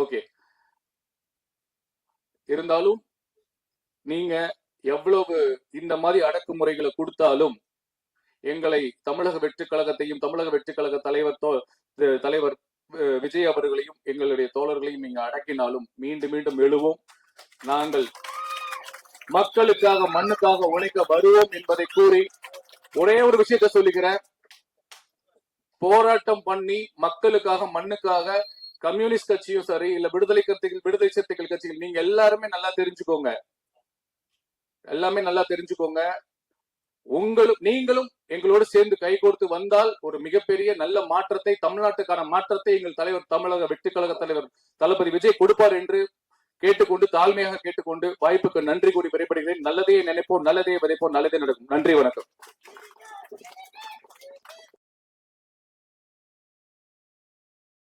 ஓகே, இருந்தாலும் நீங்க எவ்வளவு இந்த மாதிரி அடக்குமுறைகளை கொடுத்தாலும் எங்களை தமிழக வெற்றி கழகத்தையும் தமிழக வெற்றி கழக தலைவர் விஜய் அவர்களையும் எங்களுடைய தோழர்களையும் நீங்க அடக்கினாலும் மீண்டும் மீண்டும் எழுவோம். நாங்கள் மக்களுக்காக மண்ணுக்காக உழைக்க வருவோம் என்பதை கூறி ஒரே ஒரு விஷயத்த சொல்லிக்கிறேன். போராட்டம் பண்ணி மக்களுக்காக மண்ணுக்காக கம்யூனிஸ்ட் கட்சியும் சரி, இல்ல விடுதலை சிறுத்தைகள் கட்சிகள், நீங்க எல்லாருமே நல்லா தெரிஞ்சுக்கோங்க. நீங்களும் எங்களோடு சேர்ந்து கைகோர்த்து வந்தால் ஒரு மிகப்பெரிய நல்ல மாற்றத்தை, தமிழ்நாட்டுக்கான மாற்றத்தை எங்கள் தலைவர் தமிழக வெற்றி கழக தலைவர் தளபதி விஜய் கொடுப்பார் என்று தாழ்மையாக கேட்டுக்கொண்டு வாய்ப்புக்கு நன்றி கூறி விடைபெறுகிறேன். நல்லதே நினைப்போம், நல்லதே விதைப்போம், நல்லதே நடக்கும். நன்றி, வணக்கம்.